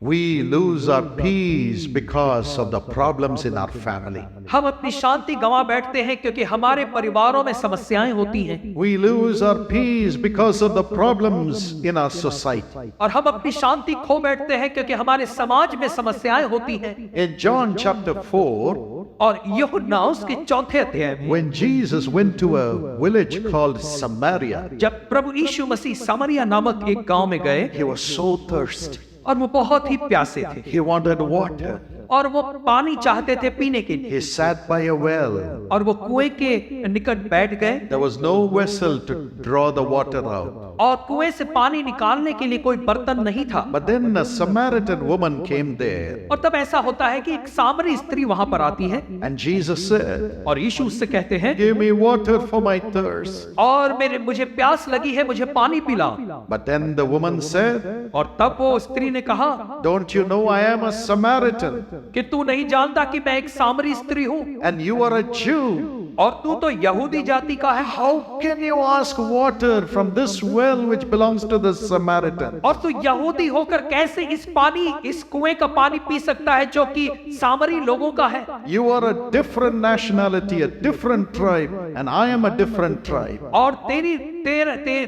We lose our peace because of the problems in our family. हम अपनी शांति गंवा बैठते हैं क्योंकि हमारे परिवारों में समस्याएं होती हैं। We lose our peace because of the problems in our society. और हम अपनी शांति खो बैठते हैं क्योंकि हमारे समाज में समस्याएं होती हैं। In John chapter 4, और यूहन्ना उसके चौथे अध्याय में when Jesus went to a village called Samaria, जब प्रभु यीशु मसीह सामरिया नामक एक गांव में गए he was so thirsty. और वो बहुत ही प्यासे थे He wanted water. और वो पानी चाहते थे पीने के लिए। He sat by a well. और वो कुएं के निकट बैठ गए। There was no vessel to draw the water out. और कुएं से पानी निकालने के लिए कोई बर्तन नहीं था। But then a Samaritan woman came there. और तब ऐसा होता है कि एक सामरी स्त्री वहां पर आती है। And Jesus said, और यीशु उससे कहते हैं, give me water for my thirst. और मुझे प्यास लगी है, मुझे पानी पिला। But then the woman said, और तब वो स्त्री ने कहा, don't you know I am a Samaritan? कि तू नहीं जानता कि मैं एक सामरी स्त्री हूँ And you are a Jew. और तू तो यहूदी जाति का है। How can you ask water from this well which belongs to the Samaritan? और तू यहूदी होकर कैसे इस कुएं का पानी पी सकता है जो कि सामरी लोगों का है। You are a different nationality, a different tribe, and I am a different tribe. और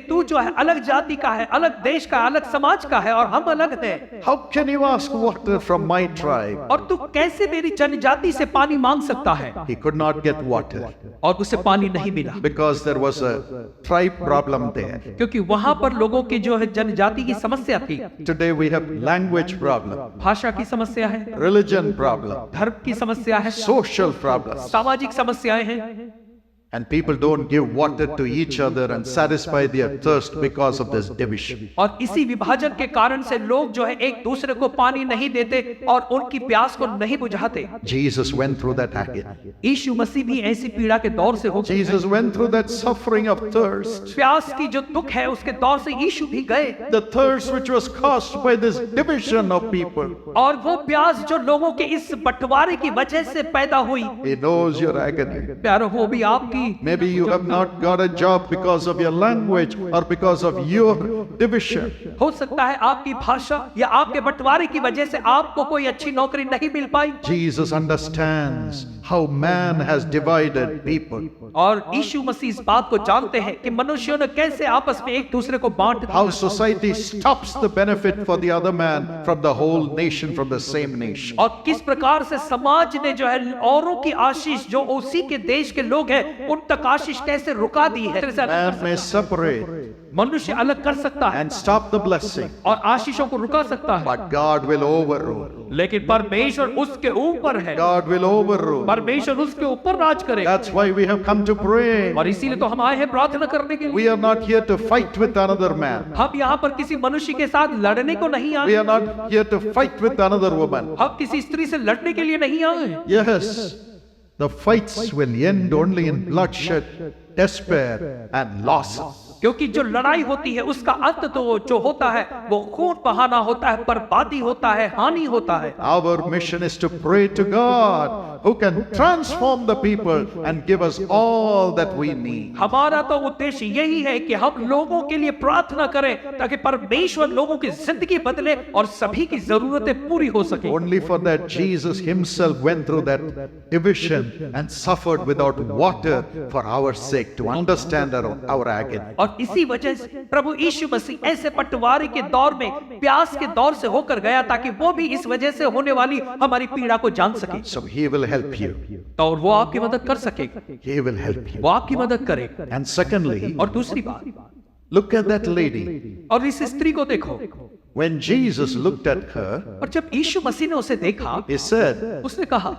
तू जो है अलग जाति का है, अलग देश का, अलग समाज का है और हम अलग हैं। How can you ask water from my tribe? और तू कैसे मेरी जनजाति से पानी मांग सकता है? He could not get water. और उसे पानी नहीं मिला। Because there was a tribe problem there. क्योंकि वहां पर लोगों की जो है जनजाति की समस्या थी। Today we have language problem. भाषा की समस्या है। Religion problem. धर्म की समस्या है। Social problem. सामाजिक समस्याएं हैं। And people don't give water to each other and satisfy their thirst because of this division. और इसी विभाजन के कारण से लोग जो है एक दूसरे को पानी नहीं देते और उनकी प्यास को नहीं बुझाते। Jesus went through that agony. यीशु मसीह भी ऐसी पीड़ा के दौर से होकर Jesus went through that suffering of thirst. प्यास की जो दुख है उसके दौर से यीशु भी गए। The thirst which was caused by this division of people. और वो प्यास जो लोगों के इस बंटवारे की वजह से पैदा हुई। He knows your agony. प्यारो वो भी आपकी। Maybe you have not got a job because of your language or because of your division. हो सकता है आपकी भाषा या आपके बंटवारे की वजह से आपको कोई अच्छी नौकरी नहीं मिल पाई। Jesus understands how man has divided people. और यीशु मसीह इस बात को जानते हैं कि मनुष्यों ने कैसे आपस में एक दूसरे को बांट दिया। How society stops the benefit for the other man from the whole nation, from the same nation. और किस प्रकार से समाज ने जो है औरों की आशीष जो उसी के देश के लोग हैं उन तक आशीष कैसे रुका दी है। Man may separate मनुष्य अलग कर सकता है and stop the blessing, और आशीषों को रुका सकता है, but God will overrule. लेकिन परमेश्वर उसके ऊपर है। God will overrule. परमेश्वर उसके ऊपर राज करेगा। That's why we have come to pray. और इसीलिए तो हम आए हैं प्रार्थना करने के लिए। We are not here to fight with another man. हम यहाँ पर किसी मनुष्य के साथ लड़ने को नहीं आए। We are not here to fight with another woman. हम किसी स्त्री से लड़ने के लिए नहीं आए। Yes, the fights will end only in bloodshed, despair, and losses. क्योंकि जो लड़ाई होती है उसका अंत तो जो होता है वो खून बहाना होता है, बर्बादी होता है, हानि होता है। Our mission is to pray to God who can transform the people and give us all that we need. हमारा तो उद्देश्य यही है कि हम लोगों के लिए प्रार्थना करें ताकि परमेश्वर लोगों की जिंदगी बदले और सभी की जरूरतें पूरी हो सके। Only for that Jesus himself went through that division and suffered without water for our sake to understand our agony. और इसी वजह से प्रभु यीशु मसीह ऐसे बंटवारे के दौर में प्यास के दौर से होकर गया ताकि वो भी इस वजह से होने वाली हमारी पीड़ा को जान सके। So he will help you. तो और वो आपकी मदद कर सकेगा। He will help you. वो आपकी मदद करेगा। And secondly, और दूसरी बात, look at that lady. और इस स्त्री को देखो। When Jesus looked at her, और जब यीशु मसीह ने उसे देखा, he said, उसने कहा,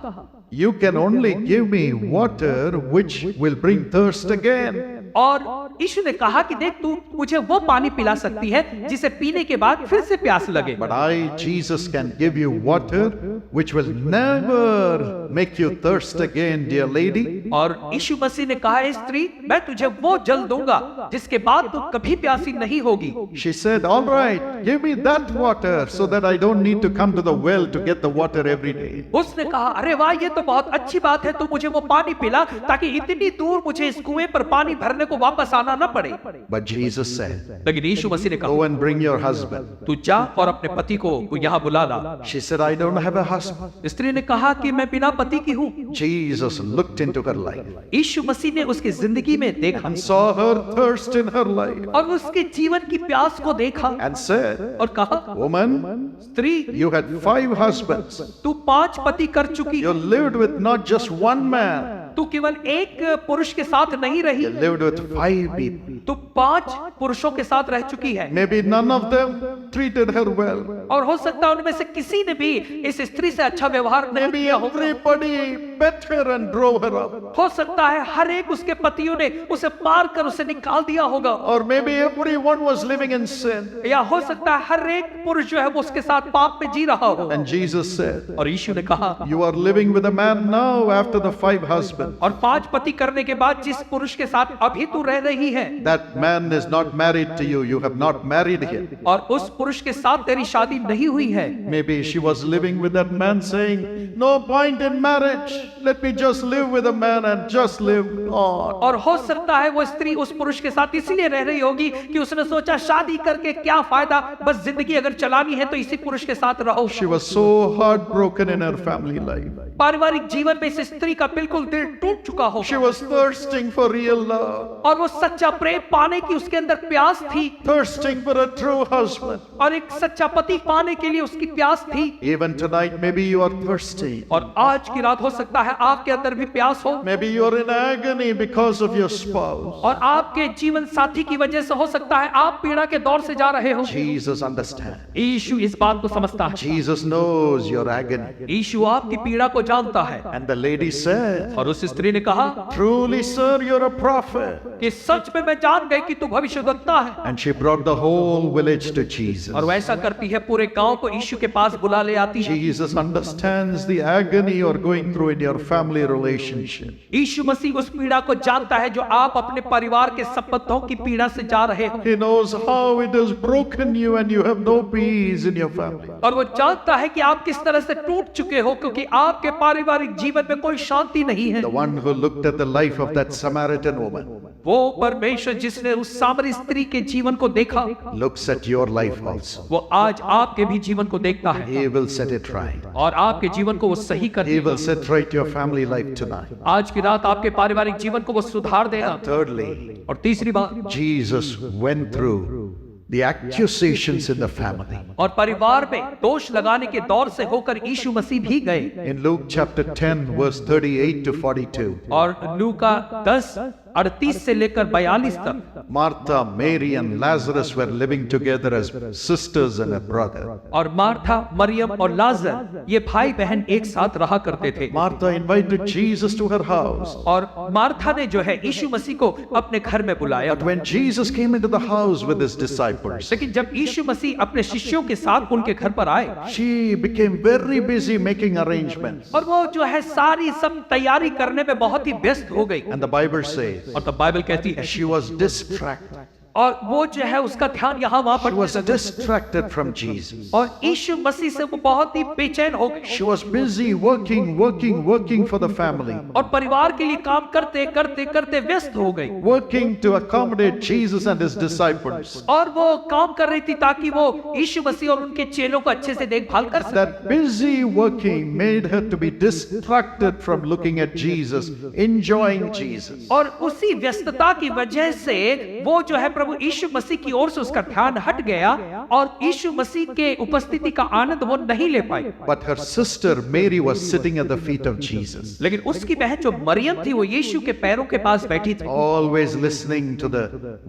you can only give me water which will bring thirst again. और यीशु ने कहा कि देख तू मुझे वो पानी पिला सकती है जिसे पीने के बाद फिर से प्यास लगे। But I, Jesus, can give you water which will never make you thirst again, dear lady. और यीशु मसीह ने कहा, स्त्री मैं तुझे वो जल दूंगा जिसके बाद तू कभी प्यासी नहीं होगी। She said, all right, give me that water so that I don't need to come to the well to get the water every day. उसने कहा, अरे वाह ये तो बहुत अच्छी बात है, तू मुझे वो पानी पिला ताकि इतनी दूर मुझे इस कुएं पर पानी भरने को वापस आना पाना न पड़े। But Jesus said, लेकिन यीशु मसीह ने go कहा, and bring your husband. तू जा और अपने पति को यहाँ बुला ला। She said, I don't have a husband. स्त्री ने कहा कि मैं बिना पति की हूँ। Jesus looked into her life यीशु मसीह ने उसकी जिंदगी में देखा and saw her thirst in her life और उसके जीवन की प्यास को देखा and said, और कहा, woman, स्त्री, you had 5 husbands. तू 5 पति कर चुकी, You lived with not just one man. तू केवल एक पुरुष के साथ नहीं रही, You lived with 5 people. तू 5 पुरुषों के साथ रह चुकी है। Maybe none of them treated her well. और हो सकता है उनमें से किसी ने भी इस स्त्री से अच्छा व्यवहार नहीं Maybe किया होगा। everybody bet her and drove her up. हो सकता है हर एक उसके पतियों ने उसे मार कर उसे निकाल दिया होगा। Or maybe everyone was living in sin. या हो सकता है हर एक पुरुष जो है वो उसके साथ पाप में जी रहा हो। And Jesus said, और यीशु ने कहा, you are living with a man now after the 5 husbands. और 5 पति करने के बाद जिस पुरुष के साथ अभी तू रह रही है, That man is not married to you. You have not married him. और उस पुरुष के साथ तेरी शादी नहीं हुई है। Maybe she was living with that man saying, no point in marriage. Let me just live with a man and just live on. और हो सकता है वो स्त्री उस पुरुष के साथ इसलिए रह रही होगी कि उसने सोचा शादी करके क्या फायदा, बस जिंदगी अगर चलानी है तो इसी पुरुष के साथ रहो। She was so heartbroken in her family life. पारिवारिक जीवन में इस स्त्री का बिल्कुल दिल टूट चुका हो She was thirsting for real love, और वो सच्चा प्रेम पाने की उसके अंदर प्यास थी thirsting for a true husband. और एक सच्चा पति पाने के लिए उसकी प्यास थी। Even tonight, maybe you are thirsty. और आज की रात हो सकता है आपके अंदर भी प्यास हो, Maybe you are in agony because of your spouse. और आपके जीवन साथी की वजह से हो सकता है आप पीड़ा के दौर से जा रहे हो। Jesus understands. यीशु इस बात को समझता है, Jesus knows your agony. यीशु आपकी पीड़ा को जानता है। And the lady said, और उस स्त्री ने कहा truly, sir, you're a prophet. कि सच में मैं जान गई कि तू भविष्यद्वक्ता है। And she brought the whole village to Jesus. और वैसा करती है, पूरे गांव को यीशु के पास बुला ले आती है। Jesus understands the agony you're going through in your family relationship. यीशु मसीह उस पीड़ा को जानता है जो आप अपने परिवार के संबंधों की पीड़ा से जा रहे हो। He knows how it has broken you and you have no peace in your family. और वो जानता है कि आप किस तरह से टूट चुके हो क्योंकि आपके पारिवारिक जीवन में कोई शांति नहीं है। The one who looked at the life of that Samaritan woman वो परमेश्वर जिसने उस सामरी स्त्री के जीवन को देखा, looks at your life also. वो आज आपके भी जीवन को देखता है He will set it right. और आपके जीवन को वो सही कर He देगा। will set right your family life tonight. आज की रात आपके पारिवारिक जीवन को वो सुधार देगा। Thirdly, और तीसरी बात, Jesus went through the accusations in the family. और परिवार में दोष लगाने के दौर से होकर यीशु मसीह भी गए। In Luke chapter 10 verse 38 to 42. और लूका 10:38 से लेकर 42 तक Martha, Mary and Lazarus were living together as sisters and a brother. और मार्था, मरियम और लाजर ये भाई बहन एक साथ रहा करते थे। Martha invited Jesus to her house. और मार्था ने जो है यीशु मसीह को अपने घर में बुलाया। But when Jesus came into the house with his disciples, लेकिन जब यीशु मसीह अपने शिष्यों के साथ उनके घर पर आए, she became very busy making arrangements. और वो जो है सारी सब तैयारी करने में बहुत ही व्यस्त हो गई। And the Bible says और तब बाइबल कहती है she was distracted. और वो जो है उसका ध्यान यहाँ वहां She was पर distracted from Jesus. और यीशु मसीह से वो बहुत ही बेचैन हो गई। She was busy working for the family. और परिवार के लिए काम करते करते करते व्यस्त हो गई। Working to accommodate Jesus and his disciples. और वो काम कर रही थी ताकि वो यीशु मसीह और उनके चेलों को अच्छे से देखभाल कर सके। That busy working made her to be distracted from looking at Jesus, enjoying Jesus. और उसी व्यस्तता की वजह से वो जो है प्रभु यीशु मसीह की ओर से उसका ध्यान हट गया और यीशु मसीह के उपस्थिति का आनंद वो नहीं ले पाई। But her sister Mary was sitting at the feet of Jesus, लेकिन उसकी बहन जो मरियम थी वो यीशु के पैरों के पास बैठी थी always listening to the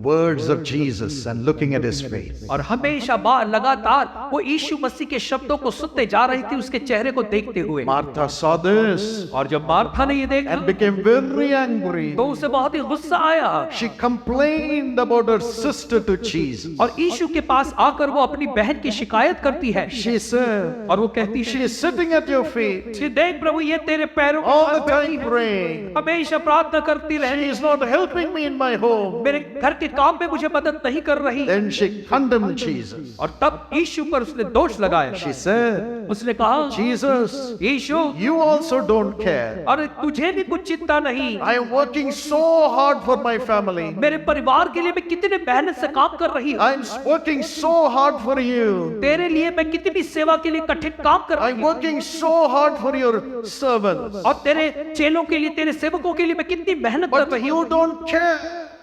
words of Jesus and looking at his face. और हमेशा लगातार वो यीशु मसीह के शब्दों को सुनते जा रही थी, उसके चेहरे को देखते हुए। Martha saw this और जब मार्था ने ये देखा and became very angry. तो उसे बहुत ही गुस्सा आया। She complained about her sister to Jesus. और यीशु के पास आकर वो अपनी बहन की शिकायत करती है She said, और वो कहती she है is sitting at your feet कि देख प्रभु ये तेरे पैरों के all पास the बैठी time है, praying. हमेशा प्रार्थना करती She रहती is not helping me in my home. मेरे घर के काम में मुझे मदद नहीं कर रही। Then she condemned Jesus. और तब यीशु पर उसने दोष लगाया। She said, उसने कहा Jesus, Yeshu you also don't care. और तुझे भी कुछ चिंता नहीं, I am working so hard for my family. मेरे परिवार के लिए मैं कितने मेहनत से काम कर रही हूँ, I am working so hard for you. तेरे लिए मैं कितनी सेवा के लिए कठिन काम कर I रही am हूँ, working so hard for your servants. और तेरे चेलों के लिए तेरे सेवकों के लिए मैं कितनी मेहनत कर But रही you हूँ, don't care.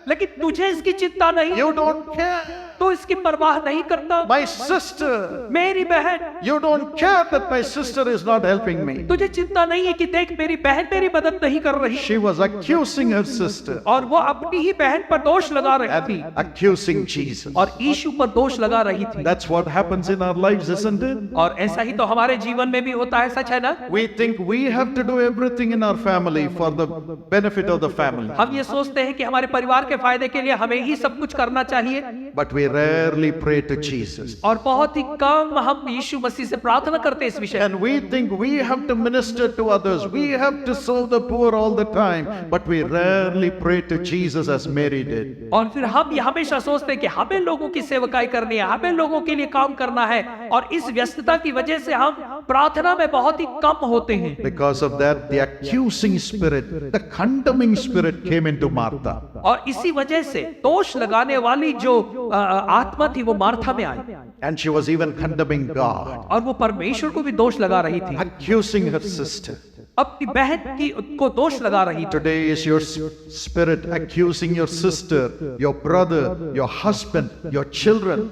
लेकिन तुझे इसकी चिंता नहीं, You don't care. तो इसकी परवाह नहीं करता। My sister, मेरी बहन, you don't care that my sister is not helping me. तुझे चिंता नहीं है कि देख मेरी बहन मेरी मदद नहीं कर रही, She was accusing her sister और वो अपनी ही बहन पर दोष लगा रही थी and accusing Jesus. और यीशु पर दोष लगा रही थी। That's what happens in our lives, isn't it? और ऐसा ही तो हमारे जीवन में भी होता है, सच है ना? We think we have to do everything in our family for the benefit of the family. हम ये सोचते हैं कि हमारे परिवार के फायदे के लिए हमें ही सब कुछ करना चाहिए, But we rarely pray to Jesus. और बहुत ही कम हम यीशु मसीह से प्रार्थना करते हैं इस विषय। And we think we have to minister to others. We have to serve the poor all the time. But we rarely pray to Jesus as Mary did. और फिर हम ये हमेशा सोचते हैं कि हमें लोगों की सेवकाई करनी है, हमें लोगों के लिए काम करना है, और इस व्यस्तता की वजह से हम प्रार्थना में बहुत ही कम होते हैं। Because of that, the accusing spirit, the condemning spirit came into Martha. और इसी वजह से दोष लगाने वाली जो आत्मा थी वो मार्था में आई, And she was even condemning God, और वो परमेश्वर को भी दोष लगा रही थी, accusing her sister. अपनी बहन की को दोष लगा रही थी। Today is your spirit accusing your sister, your brother, your husband, your children.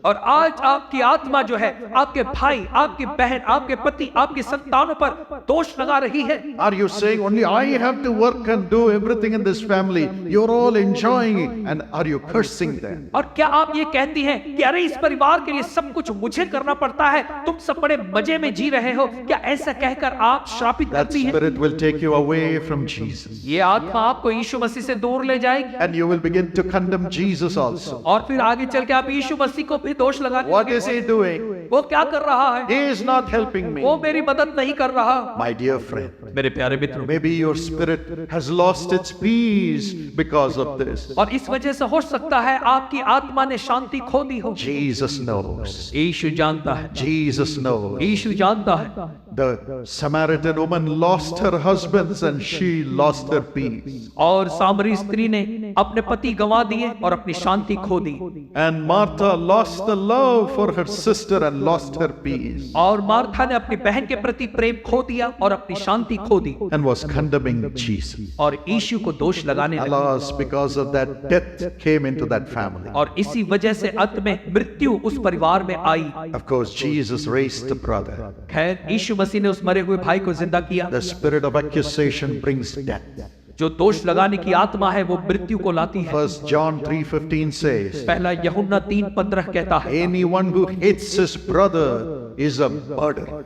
और आज आपकी आत्मा जो है आपके भाई, आपकी बहन, आपके पति, आपकी संतानों पर दोष लगा रही है। Are you saying only I have to work and do everything in this family? You're all enjoying it, and are you cursing them? और क्या आप ये कहती हैं कि अरे इस परिवार के लिए सब कुछ मुझे करना पड़ता है, तुम सब बड़े मजे में जी रहे हो? क्या ऐसा कहकर आप श्रापित That करती हैं? spirit will take you away from Jesus, ये आत्मा आपको यीशु मसीह से दूर ले जाएगी, and you will begin to condemn Jesus also. और फिर आगे चल के आप यीशु मसीह को भी दोष लगाने What लगेंगे। is he doing? वो क्या कर रहा है? He is not helping me. वो मेरी मदद नहीं कर रहा। My dear friend, मेरे प्यारे मित्रों, maybe your spirit has lost its peace because of this. और इस वजह से हो सकता है आपकी आत्मा ने शांति खो दी हो। Jesus knows. यीशु जानता है, Jesus knows. यीशु जानता है। The Samaritan woman lost her husbands and she lost her peace. और सामरी स्त्री ने अपने पति गंवा दिए और अपनी शांति खो दी, And Martha lost the love for her sister and lost her peace और मार्था ने अपनी बहन के प्रति प्रेम खो दिया और अपनी शांति खो दी, and was condemning Jesus. और यीशु को दोष लगाने लगी। Alas, because of that, death came into that family. और इसी वजह से अंत में मृत्यु उस परिवार में आई। Of course, Jesus raised the brother. खैर यीशु मसीह ने उस मरे हुए भाई को जिंदा किया। The spirit of accusation brings death. जो दोष लगाने की आत्मा है वो मृत्यु को लाती है। 1 John 3:15 says, पहला यूहन्ना 3:15 कहता है, anyone who hates his brother is a murderer.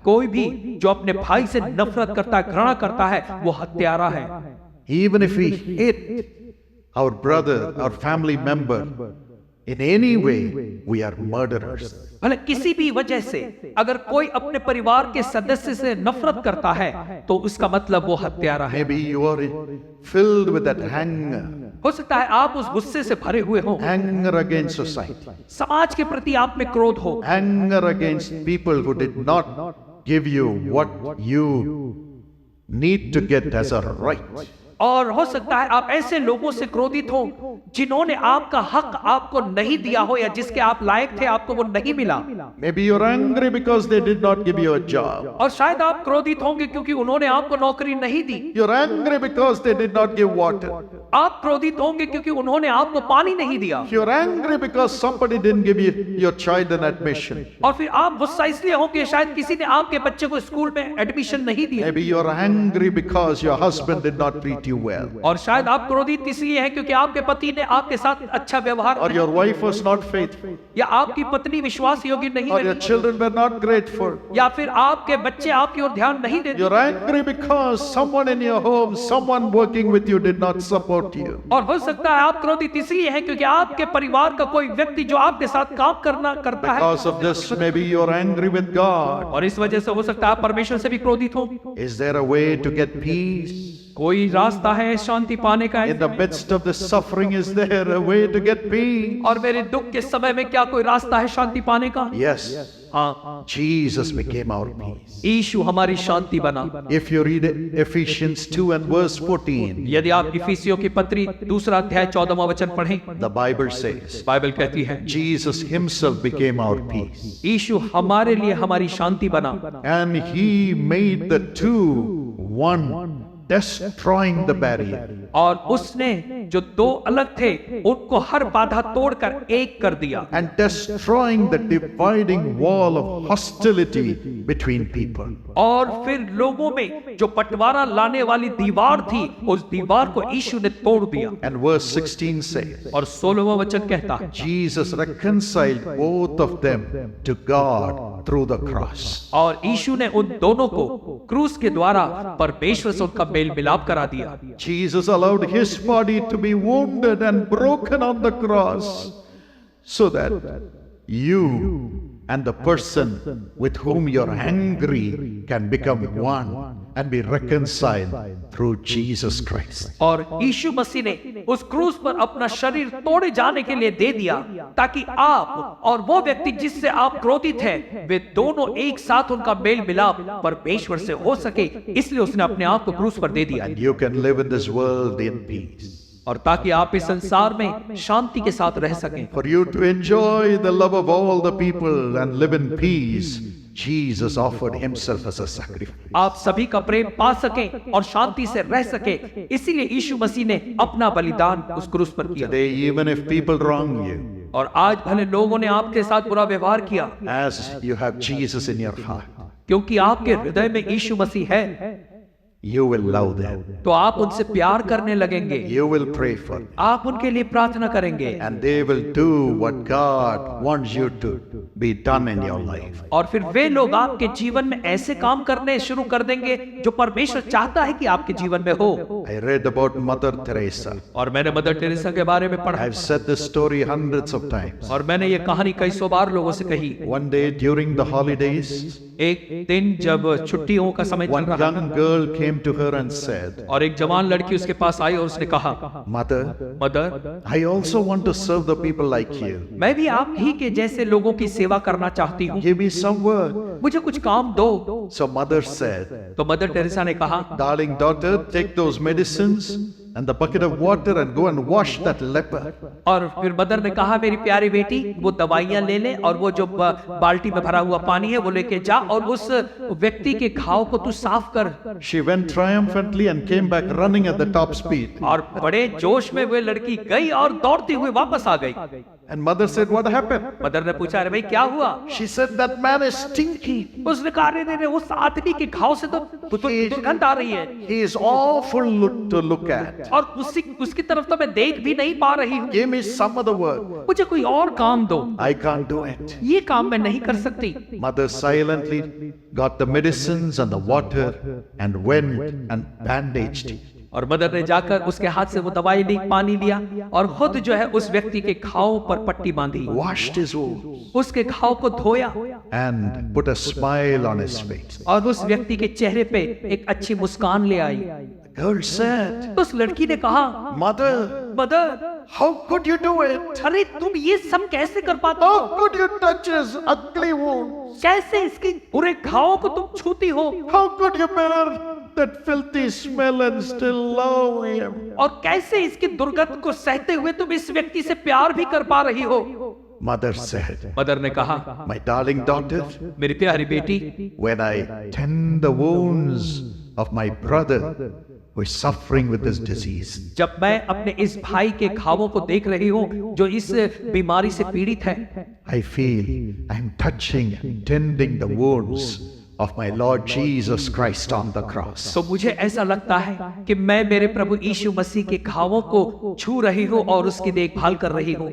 कोई भी जो अपने भाई से नफरत करता है, घृणा करता है, वो हत्यारा है। Even if we hate our brother, our family member, in any way, we are murderers. भले किसी भी वजह से अगर कोई अपने परिवार के सदस्य से नफरत करता है तो उसका मतलब वो हत्यारा है। Maybe you are filled with that anger, हो सकता है आप उस गुस्से से भरे हुए हो, anger against society, समाज के प्रति आप में क्रोध हो, anger against people who did not give you what you need to get as a right. और हो सकता है आप ऐसे लोगों से क्रोधित हो जिन्होंने आपका हक आपको नहीं दिया हो, या जिसके आप लायक थे आपको वो नहीं मिला। Maybe you're angry because they did not give you a job. और शायद आप क्रोधित होंगे क्योंकि उन्होंने आपको नौकरी नहीं दी। You're angry because they did not give water. आप क्रोधित होंगे क्योंकि उन्होंने आपको पानी नहीं दिया। You're angry because somebody didn't give you your child an admission. और फिर आप गुस्सा इसलिए होंगे शायद किसी ने आपके बच्चे को स्कूल में एडमिशन नहीं दिया। Maybe you're angry because your husband did not treat you well. और शायद आप क्रोधित इसलिए हैं क्योंकि आपके पति ने आपके साथ अच्छा व्यवहार Or your wife was not faithful. या आपकी पत्नी विश्वास योग्य नहीं Or your रही, children were not grateful. या फिर आपके बच्चे आपकी ओर ध्यान नहीं देते। You're angry because someone in your home, someone working with you did not support support you. और हो सकता है आप क्रोधित इसलिए हैं क्योंकि आपके परिवार का कोई व्यक्ति जो आपके साथ काम करता है, Because of this, maybe you're angry with God. और इस वजह से हो सकता है आप परमेश्वर से भी क्रोधित हो। Is there a way to get peace? कोई रास्ता है शांति पाने का? In the midst of the suffering, is there a way to get peace? और मेरे दुख के समय में क्या कोई रास्ता है शांति पाने का? Yes, हाँ, Jesus became our peace. यीशु हमारी शांति बना। If you read Ephesians 2 and verse 14, यदि आप इफिसियों की पत्री 2 अध्याय 14वां वचन पढ़ें, the Bible says, बाइबल कहती है Jesus himself became our peace. यीशु हमारे लिए हमारी शांति बना, And he made the two one, destroying the barrier. और उसने जो दो अलग थे उनको हर बाधा तोड़कर एक कर दिया, And destroying the dividing wall of hostility between people. और फिर लोगों में जो बंटवारा लाने वाली दीवार थी उस दीवार को यीशु ने तोड़ दिया। And verse 16 says, और 16वां वचन कहता है Jesus reconciled both of them to God through the cross. और यीशु ने उन दोनों को क्रूस के द्वारा परमेश्वर से उनका मेल मिलाप करा दिया। Jesus allowed his body to be wounded and broken on the cross so that you and the person with whom you're angry can become one and be reconciled through Jesus Christ. और यीशु मसीह ने उस क्रूस पर अपना शरीर तोड़े जाने के लिए दे दिया ताकि आप और वो व्यक्ति जिससे आप क्रोधित हैं वे दोनों एक साथ उनका मेल मिलाप परमेश्वर से हो सके, इसलिए उसने अपने आप को क्रूस पर दे दिया। And you can live in this world in peace. और ताकि आप इस संसार में शांति के साथ रह सकें, For you to enjoy the love of all the people and live in peace, Jesus offered himself as a sacrifice. आप सभी का प्रेम पा सकें और शांति से रह सकें, इसीलिए यीशु मसीह ने अपना बलिदान उस क्रूस पर किया। Today, even if people wrong you, और आज भले लोगों ने आपके साथ बुरा व्यवहार किया, as you have Jesus in your heart, क्योंकि आपके हृदय में यीशु मसीह है, you will love them. तो आप उनसे प्यार करने लगेंगे, You will pray for them. आप उनके लिए प्रार्थना करेंगे, And they will do what God wants you to be done in your life. और फिर वे लोग आपके जीवन में ऐसे काम करने शुरू कर देंगे जो परमेश्वर चाहता है कि आपके जीवन में हो। I read about Mother Teresa. और मैंने मदर टेरेसा के बारे में पढ़ा, I've said this story hundreds of times. और मैंने ये कहानी कई सौ बार लोगों से कही। One day during the holidays, एक दिन जब छुट्टियों का समय चल one रहा था young girl came to her and said, और एक जवान लड़की उसके पास आई और उसने कहा, Mother, mother, I also want to serve the people like you. मैं भी आप ही के जैसे लोगों की सेवा करना चाहती हूँ, Give me some work. मुझे कुछ काम दो। So mother said, तो मदर टेरेसा ने कहा, Darling daughter, take those medicines and the bucket of water and go and wash that leper. और फिर मदर ने कहा, मेरी प्यारी बेटी वो दवाइयां ले ले और वो जो बाल्टी में भरा हुआ पानी है वो लेके जा और उस व्यक्ति के घाव को तू साफ कर। She went triumphantly and came back running at the top speed. और बड़े जोश में वे लड़की गई और दौड़ती हुई वापस आ गई। And mother said, What happened? Mother ने पूछा, अरे भाई क्या हुआ? She said, That man is stinky. उसने कहा, अरे उस आदमी के घाव से तो दुर्गंध आ रही है He is awful to look at. और उसकी तरफ तो मैं देख भी नहीं पा रही हूँ, Give me some other work. मुझे कोई और काम दो, I can't do it. ये काम मैं नहीं कर सकती। Mother silently got the medicines and the water and went and bandaged. और मदर ने जाकर उसके हाथ से वो दवाई ली, पानी लिया और खुद जो है उस व्यक्ति के घाव पर पट्टी बांधी, Washed his wound उसके घाव को धोया and put a smile on his face. और उस व्यक्ति के चेहरे पे एक अच्छी मुस्कान ले आई। The girl said, तो उस लड़की ने कहा, Mother, mother, how could you do it? अरे तुम ये सब कैसे कर पाते हो? How could you touch his ugly wound? कैसे इसके बुरे घावों को तुम छूती हो? How could you bear that filthy smell and still love him? और कैसे इसकी दुर्गंध को सहते हुए तुम इस व्यक्ति से प्यार भी कर पा रही हो? Mother said, मदर ने कहा, My darling daughter, मेरी प्यारी बेटी, when I tend the wounds of my brother who is suffering with this disease, जब मैं अपने इस भाई के घावों को देख रही हूँ जो इस बीमारी से पीड़ित है, I feel I'm touching and tending the wounds of my Lord Jesus Christ on the cross. तो मुझे ऐसा लगता है कि मैं मेरे प्रभु यीशु मसीह के घावों को छू रही हूँ और उसकी देखभाल कर रही हूँ।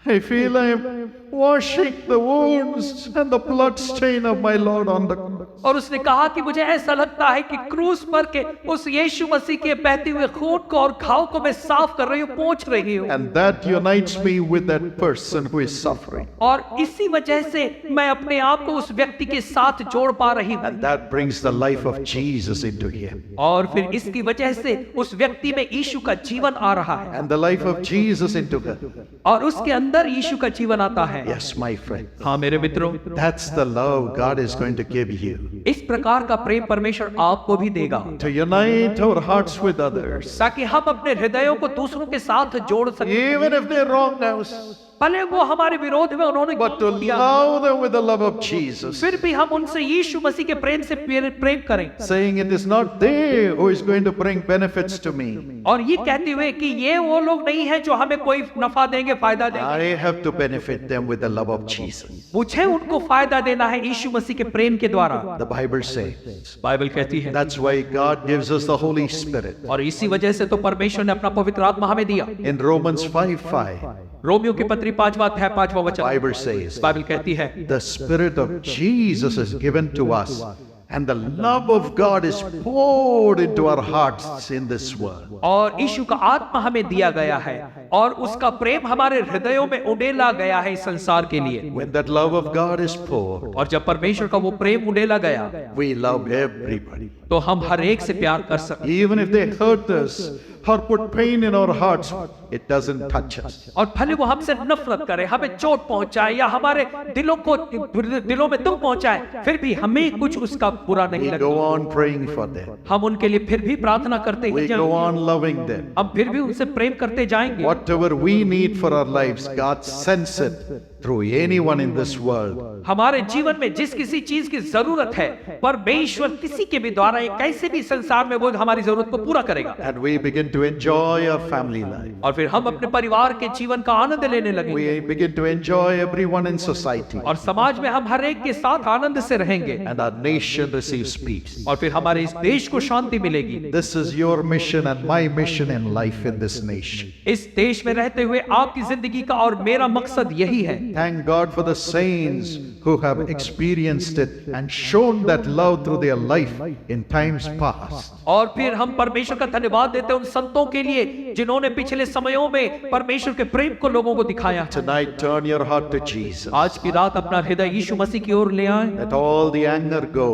I feel I am washing the wounds and the blood stain of my Lord on the cross. और उसने कहा कि मुझे ऐसा लगता है कि क्रूस पर के उस यीशु मसीह के बहते हुए खून को और घाव को मैं साफ कर रही हूँ, पोंछ रही हूँ। And that unites me with that person who is suffering. और इसी वजह से मैं अपने आप को उस व्यक्ति के साथ जोड़ पा रही हूँ। And that brings the life of Jesus into him. और फिर इसकी वजह से उस व्यक्ति में यीशु का जीवन आ रहा है And the life of Jesus into her. और उसके अंदर यीशु का जीवन आता है। Yes, my friend. हाँ मेरे मित्रों, That's the love God is going to give you. इस प्रकार का प्रेम परमेश्वर आपको भी देगा To unite our hearts with others. ताकि हम अपने हृदयों को दूसरों के साथ जोड़ सकें, Even if they wrong us. भले वो हमारे विरोध में उन्होंने But to किया, love them with the love of Jesus. फिर भी हम उनसे यीशु मसीह के प्रेम से प्रेम करें Saying it is not they who is going to bring benefits to me. और ये कहते हुए कि ये वो लोग नहीं है जो हमें कोई नफा देंगे, फायदा देंगे, I have to benefit them with the love of Jesus. मुझे उनको फायदा देना है यीशु मसीह के प्रेम के द्वारा। The Bible says. बाइबल कहती है That's why God gives us the Holy Spirit. और इसी वजह से तो परमेश्वर ने अपना पवित्र आत्मा हमें दिया। In Romans 5:5, रोमियो की पत्री 5वां अध्याय 5वां वचन, Bible says, बाइबल कहती है the Spirit of Jesus is given to us, and the love of God is poured into our hearts in this world. और यीशु का आत्मा हमें दिया गया है और उसका प्रेम हमारे हृदयों में उड़ेला गया है इस संसार के लिए। When that love of God is poured, और जब परमेश्वर का वो प्रेम उड़ेला गया we love everybody. तो हम हर एक से प्यार कर सकते, Even if they hurt us or put pain in our hearts, it doesn't touch us. और भले वो हमसे नफरत करे, हमें चोट पहुंचाए या हमारे दिलों में दुख पहुंचाए, फिर भी हमें कुछ उसका बुरा नहीं We लगता। go on praying for them. हम उनके लिए फिर भी प्रार्थना करते We ही go जाएंगे, on loving them. हम फिर भी उनसे प्रेम करते जाएंगे। Whatever we need for our lives, God sends it through anyone in this world. हमारे जीवन में जिस किसी चीज की जरूरत है, परमेश्वर किसी के भी द्वारा या कैसे भी संसार में वो हमारी जरूरत को पूरा करेगा। And we begin to enjoy our family life. और फिर हम अपने परिवार के जीवन का आनंद लेने लगेंगे We begin to enjoy everyone in society. और समाज में हम हर एक के साथ आनंद से रहेंगे And our nation receives peace. और फिर हमारे इस देश को शांति मिलेगी। This is your mission and my mission in life in this nation. इस देश में रहते हुए आपकी जिंदगी का और मेरा मकसद यही है। Thank God for the saints who have experienced it and shown that love through their life in times past. और फिर हम परमेश्वर का धन्यवाद देते हैं उन संतों के लिए जिन्होंने पिछले समयों में परमेश्वर के प्रेम को लोगों को दिखाया। Tonight turn your heart to Jesus. आज की रात अपना हृदय यीशु मसीह की ओर ले आए। Let all the anger go.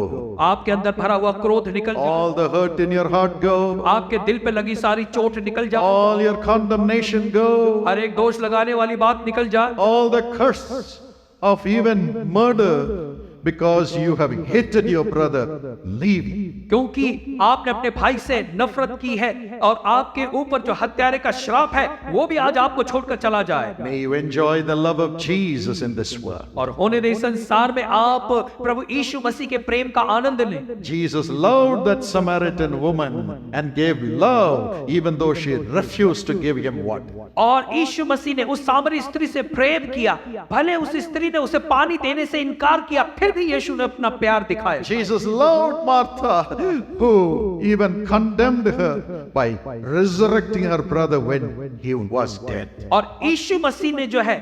आपके अंदर भरा हुआ क्रोध निकल जाए, All the hurt in your heart go. आपके दिल पे लगी सारी चोट निकल जाए, All your condemnation go. हर एक दोष लगाने वाली बात निकल जाए, All the curse of even murder because you have hated your brother, leave. क्योंकि आपने अपने भाई से नफरत की है और आपके ऊपर जो हत्यारे का श्राप है वो भी आज आपको छोड़कर चला जाए। May you enjoy the love of Jesus in this world. और होने दे संसार में आप प्रभु यीशु मसीह के प्रेम का आनंद लें। Jesus loved that Samaritan woman and gave love even though she refused to give him what? और यीशु मसीह ने उस सामरी स्त्री से प्रेम किया, भले उस स्त्री ने उसे पानी देने से इनकार किया, फिर भी यीशु ने अपना प्यार दिखाया। Jesus loved Martha who even condemned her by resurrecting her brother when he was dead. और यीशु मसीह ने जो है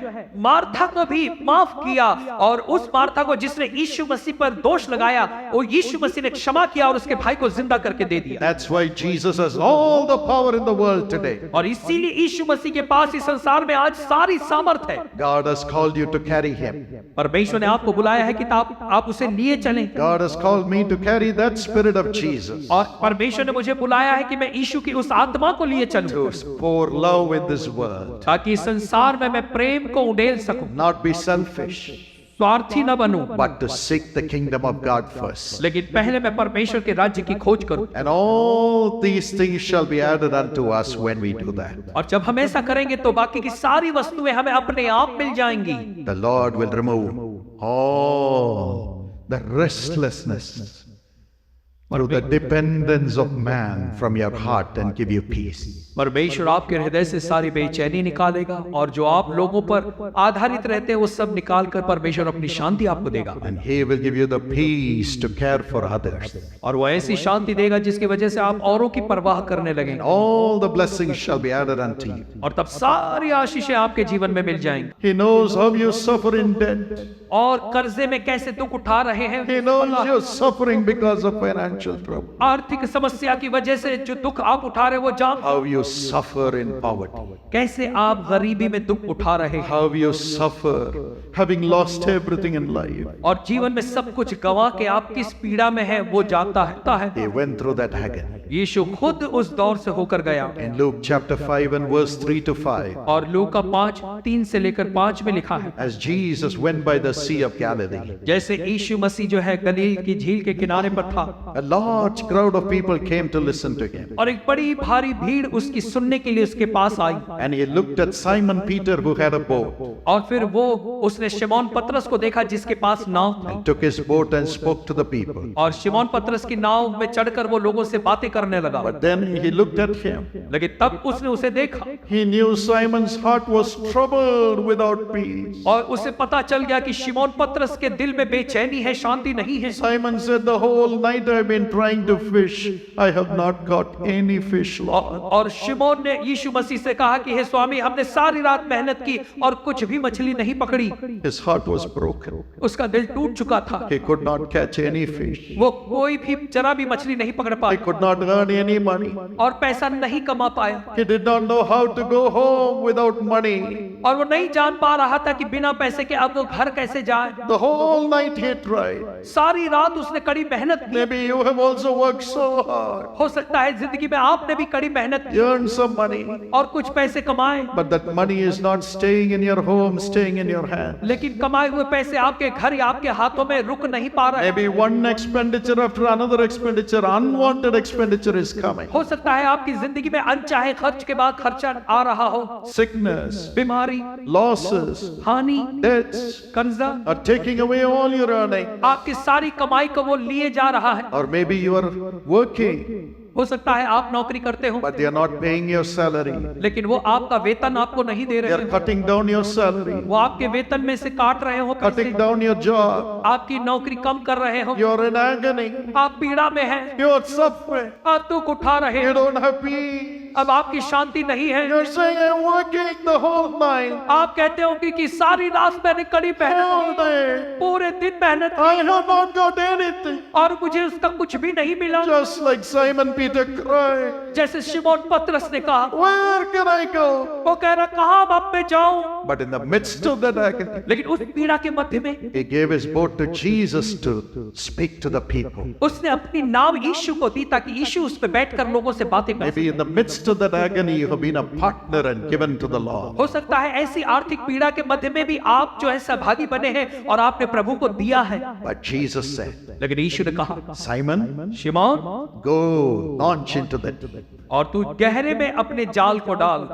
मार्था को भी माफ किया और उस मार्था को जिसने यीशु मसीह पर दोष लगाया वो यीशु मसीह ने क्षमा किया और उसके भाई को जिंदा करके दे दिया। That's why Jesus has all the power in the world today. और इसीलिए यीशु मसीह के पास इस संसार में आज सारी सामर्थ है। God has called you to carry him. परमेश्वर ने आपको बुलाया है कि आप उसे लिए चलें। God has called me to carry that spirit of Jesus. और परमेश्वर ने मुझे बुलाया है कि मैं यीशु की उस आत्मा को लिए चलूं For love in this world. ताकि इस संसार में मैं प्रेम को उड़ेल सकूं, Not be selfish, स्वार्थी न बनूं, but to seek the kingdom of God first. लेकिन पहले मैं परमेश्वर के राज्य की खोज करूं। And all these things shall be added unto us when we do that. और जब हम ऐसा करेंगे तो बाकी की सारी वस्तुएं हमें अपने आप मिल जाएंगी। The Lord will remove all the restlessness to the dependence of man from your heart and give you peace. परमेश्वर आपके हृदय से सारी बेचैनी निकालेगा और जो आप लोगों पर आधारित रहते हैं वो सब निकाल कर परमेश्वर अपनी शांति आपको देगा। And He will give you the peace to care for others. और वो ऐसी शांति देगा जिसकी वजह से आप औरों की परवाह करने लगेंगे। All the blessings shall be added unto you. और तब सारी आशीषें आपके जीवन में मिल जाएंगी। He knows how you suffer in debt. और कर्जे में कैसे दुख उठा रहे हैं। He knows you're suffering because of financial trouble. आर्थिक समस्या की वजह से जो दुख आप उठा रहे हैं वो जान How you suffer in poverty. कैसे आप गरीबी में दुख उठा रहे हैं How you suffer having lost everything in life. और जीवन में सब कुछ गवा के आप किस पीड़ा में है वो जानता है। He went through that agony. यीशु खुद उस दौर से होकर गया। In Luke chapter 5 and verse 3 to 5. और लूका 5:3 से लेकर 5 में लिखा है, As Jesus went by the Sea of Galilee, जैसे यीशु मसीह जो है गलील की झील के किनारे पर था a large crowd of people came to listen to him. और एक बड़ी भारी भीड़ उसकी सुनने के लिए उसके पास आई। And he looked at Simon Peter who had a boat, और फिर वो उसने शिमोन पतरस को देखा जिसके पास नाव था and took his boat and spoke to the people. और शिमोन पतरस की नाव में चढ़कर वो लोगों से बातें करने लगा। But then he looked at him. लेकिन तब उसने उसे देखा He knew Simon's heart was troubled without peace. और उसे पता चल गया कि शिमोन पतरस के दिल में बेचैनी है, शांति नहीं है। Simon said, the whole night I've been trying to fish. I have not caught any fish, Lord. और शिमोन ने यीशु मसीह से कहा कि हे स्वामी, हमने सारी रात मेहनत की और कुछ भी मछली नहीं पकड़ी। His heart was broken. उसका दिल टूट चुका था। He could not catch any fish. वो कोई भी जरा भी मछली नहीं पकड़ He पाया could not earn any money. और पैसा नहीं कमा पाया He did not know how to go home without money. और वो नहीं जान पा रहा था कि बिना पैसे के अब वो घर कैसे जाए। The whole night he tried. सारी रात उसने कड़ी मेहनत की। Maybe you have also worked so hard. हो सकता है जिंदगी में आपने भी कड़ी मेहनत की You earned some money. और कुछ पैसे कमाए, But that money is not staying in your home, staying in your hand. लेकिन कमाए हुए पैसे आपके घर या आपके हाथों में रुक नहीं पा रहे। Maybe one expenditure after another expenditure, unwanted expenditure is coming. हो सकता है आपकी जिंदगी में अनचाहे खर्च के बाद खर्चा आ रहा हो। Sickness, बीमारी, losses, हानि, debts कर्जा are taking away all your earning. आपकी सारी कमाई को वो लिए जा रहा है। Or maybe you are working, हो सकता है आप नौकरी करते हो but they are not paying your salary. लेकिन वो आपका वेतन आपको नहीं दे They रहे are हैं। cutting down your salary, वो आपके वेतन में से काट रहे हो पैसे, cutting down your job. आपकी नौकरी कम कर रहे हो, You are in agony. आप पीड़ा में हैं, You are suffering. आप दुख उठा रहे You हो, don't have peace. अब आपकी शांति नहीं है। You're saying I'm working the whole night, आप कहते हो कि सारी रात मैंने कड़ी मेहनत all की, day. पूरे दिन मेहनत I have not got anything. की और मुझे उसका कुछ भी नहीं मिला। Just like Simon Peter cried, जैसे शिमोन पतरस ने कहा, where can I go? वो कह रहा कहाँ अब मैं जाऊं। But in the midst of that agony, लेकिन उस पीड़ा के मध्य में he gave his boat to Jesus to speak to the people. उसने अपनी नाव यीशु को दी ताकि यीशु उस पे बैठकर लोगों से बातें कर Maybe in the midst of that agony, you have been a partner and given to the Lord. हो सकता है ऐसी आर्थिक पीड़ा के मध्य में भी आप जो है सहभागी बने हैं और आपने प्रभु को दिया है। But Jesus said, लेकिन यीशु ने कहा, Simon, Simeon, go launch into the deep. और तू गहरे में अपने जाल को डाल।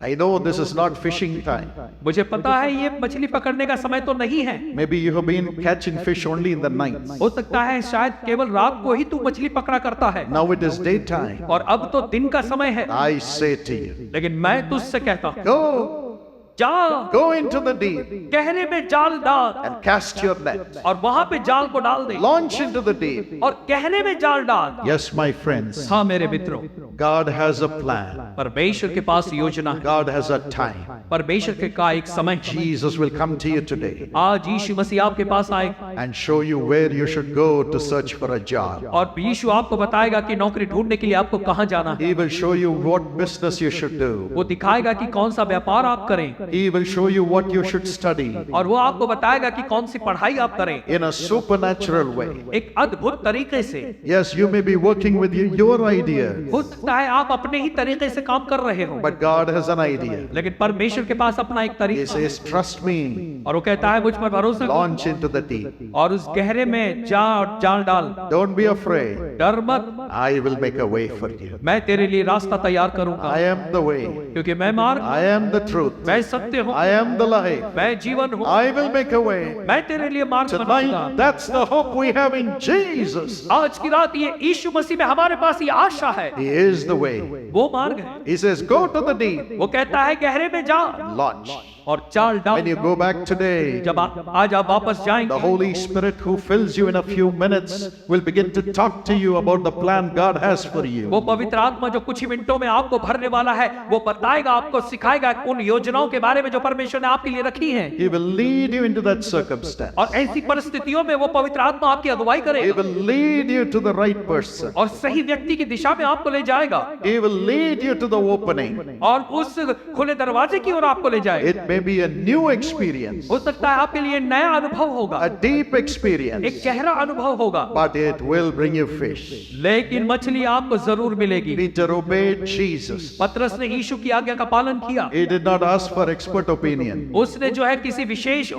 I know this is not fishing time. मुझे पता है ये मछली पकड़ने का समय तो नहीं है। Maybe you have been catching fish only in the night. हो सकता है शायद केवल रात को ही तू मछली पकड़ा करता है Now it is daytime. और अब तो दिन का समय है। I say to you, लेकिन मैं तुझसे कहता हूँ, go, जा go into the deep गहरे में जाल डाल and cast your net. और वहां पे जाल को डाल दे Launch into the deep. और गहरे में जाल डाल। Yes, my friends, हाँ मेरे मित्रों, God has a plan. परमेश्वर के पास योजना है, God has a time. परमेश्वर के का एक समय। Jesus will come to you today आज यीशु मसीह आपके पास आए and show you where you should go to search for a job. और यीशु आपको बताएगा कि नौकरी ढूंढने के लिए आपको कहाँ जाना है। He will show you what business you should do. वो दिखाएगा कि कौन सा व्यापार आप करें He will show you what you should study और वो आपको बताएगा कि कौन सी पढ़ाई आप करें in a supernatural way. एक अद्भुत तरीके से। Yes, you may be working with your idea, हो सकता है आप अपने ही तरीके से काम कर रहे हो, but God has an idea. लेकिन परमेश्वर के पास अपना एक He तरीका है says, trust me, और वो कहता है मुझ पर भरोसा करो launch into the deep. और उस गहरे में जा और जाल डाल। Don't be afraid. डर मत, I will make a way for you. मैं तेरे लिए रास्ता तैयार करूंगा, I am the way. क्योंकि मैं मार्ग, I am the truth. मैं सत्य हूँ, I am the life. मैं जीवन हूँ, I will make a way. मैं तेरे लिए मार्ग बनाऊंगा। Tonight, that's the hope we have in Jesus. आज की रात ये यीशु मसीह में हमारे पास ये आशा है, He is the way. वो मार्ग है। He says, go to the deep, वो कहता है गहरे में जा launch. और चाल When you डाल। go back today, जब आज आप वापस the जाएंगे, Holy Spirit who fills you in a few minutes will begin to talk to you about the plan God has for you. वो पवित्र आत्मा जो कुछ ही मिनटों में आपको भरने वाला है, वो बताएगा, आपको सिखाएगा उन योजनाओं के बारे में जो परमेश्वर ने आपके लिए रखी हैं। He will lead you into that circumstance. और ऐसी परिस्थितियों में वो पवित्र आत्मा आपकी अगुवाई He करेगा will lead you to the right person. और सही व्यक्ति की दिशा में आपको ले जाएगा He will lead you to the opening. और उस खुले दरवाजे की ओर आपको ले जाएगा। It may be a new experience, हो सकता है आपके लिए नया अनुभव होगा, a deep experience, एक गहरा अनुभव होगा, but it will bring you fish. लेकिन मछली आपको जरूर मिलेगी। Peter obeyed Jesus. पतरस ने यीशु की आज्ञा का पालन किया। He did not ask for expert opinion. उसने जो है किसी विशेष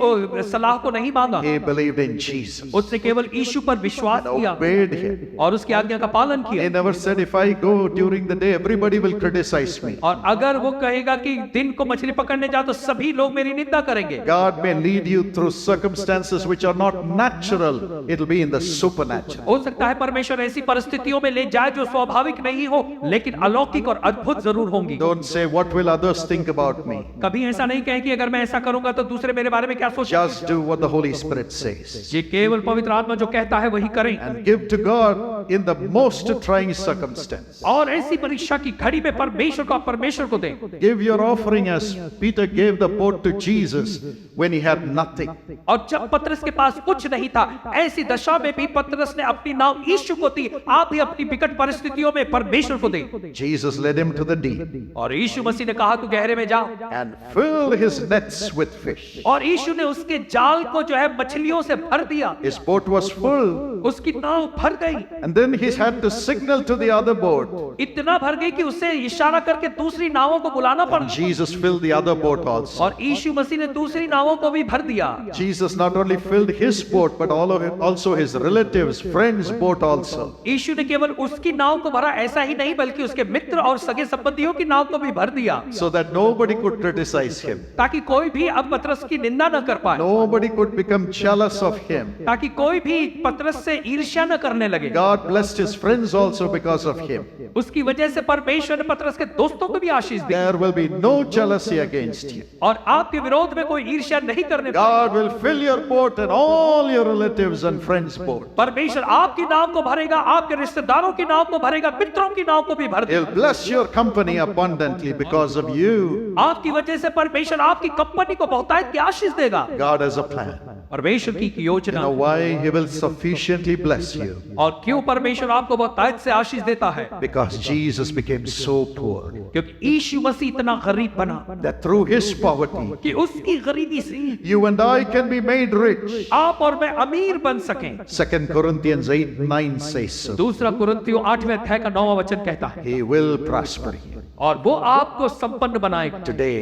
सलाह को नहीं मांगा, He believed in Jesus उसने केवल यीशु पर विश्वास and किया obeyed him. और उसकी आज्ञा का पालन He किया। never said, if I go during the day, everybody will criticize me. और अगर वो कहेगा कि दिन को मछली पकड़ने जा तो सभी लोग मेरी निंदा करेंगे। God may lead you through circumstances which are not natural. It will be in the supernatural. हो सकता है परमेश्वर ऐसी परिस्थितियों में ले जाए जो स्वाभाविक नहीं हो, लेकिन अलौकिक और अद्भुत जरूर होंगी। Don't say, what will others think about me? कभी ऐसा नहीं कहें कि अगर मैं ऐसा करूंगा तो दूसरे मेरे बारे में क्या सोचेंगे। Just do what the Hoली Spirit says. ये केवल पवित्र आत्मा जो कहता है वही करें। And give to God in the most trying circumstance. और ऐसी परीक्षा की घड़ी में परमेश्वर को परमेश्वर को दें। Give your offering as Peter gave the boat to Jesus when he had nothing. और जब पतरस के पास कुछ नहीं था, ऐसी दशा में भी पतरस ने अपनी नाव यीशु को दी। आप भी अपनी विकट परिस्थितियों में परमेश्वर को दें। Jesus led him to the deep और यीशु मसीह ने कहा तू गहरे में जा, and filled his nets with fish. और यीशु ने उसके जाल को जो है मछलियों से भर दिया। His boat was full, उसकी नाव भर गई, and then he had to signal to the other boat. इतना भर गई कि उसे इशारा करके दूसरी नावों को बुलाना पड़ा। Jesus filled the other boat also. और यीशु मसीह ने दूसरी नावों को भी भर दिया। Jesus not only filled his boat, but also his relatives, friends' boat also. यीशु ने केवल उसकी नाव को भरा, ऐसा ही नहीं बल्कि उसके मित्र और सगे संबंधियों की नाव को भी भर दिया, So that nobody could criticize him. ताकि कोई भी अब पतरस की निंदा न कर पाए, Nobody could become jealous of him. ताकि कोई भी पतरस से ईर्ष्या न करने लगे। God blessed his friends also because of him. उसकी वजह से परमेश्वर ने पतरस के दोस्तों को भी आशीष दी। There will be no jealousy against you. और आपके विरोध में कोई ईर्ष्या नहीं करने पाएगा। God will fill your boat and all your relatives and friends' boat. परमेश्वर आपकी नाव को भरेगा, आपके रिश्तेदारों की नाव को भरेगा, मित्रों की नाव को भी भर देगा। He'll bless your company abundantly because of you. आपकी वजह से परमेश्वर आपकी कंपनी को बहुतायत की आशीष देगा। God has a plan. परमेश्वर की You योजना। know why He will sufficiently bless you? और क्यों परमेश्वर आपको बहुतायत से आशीष देता है? Because Jesus became so poor क्योंकि यीशु मसीह इतना गरीब बना that through His poverty, कि उसकी गरीबी से you and I can be made rich. आप और मैं अमीर बन सकें। 2 Corinthians 8:9 says so. दूसरा कुरिन्थियों 8वें अध्याय का 9वां वचन कहता है, He will prosper you. और वो आपको संपन्न बनाएगा। Today,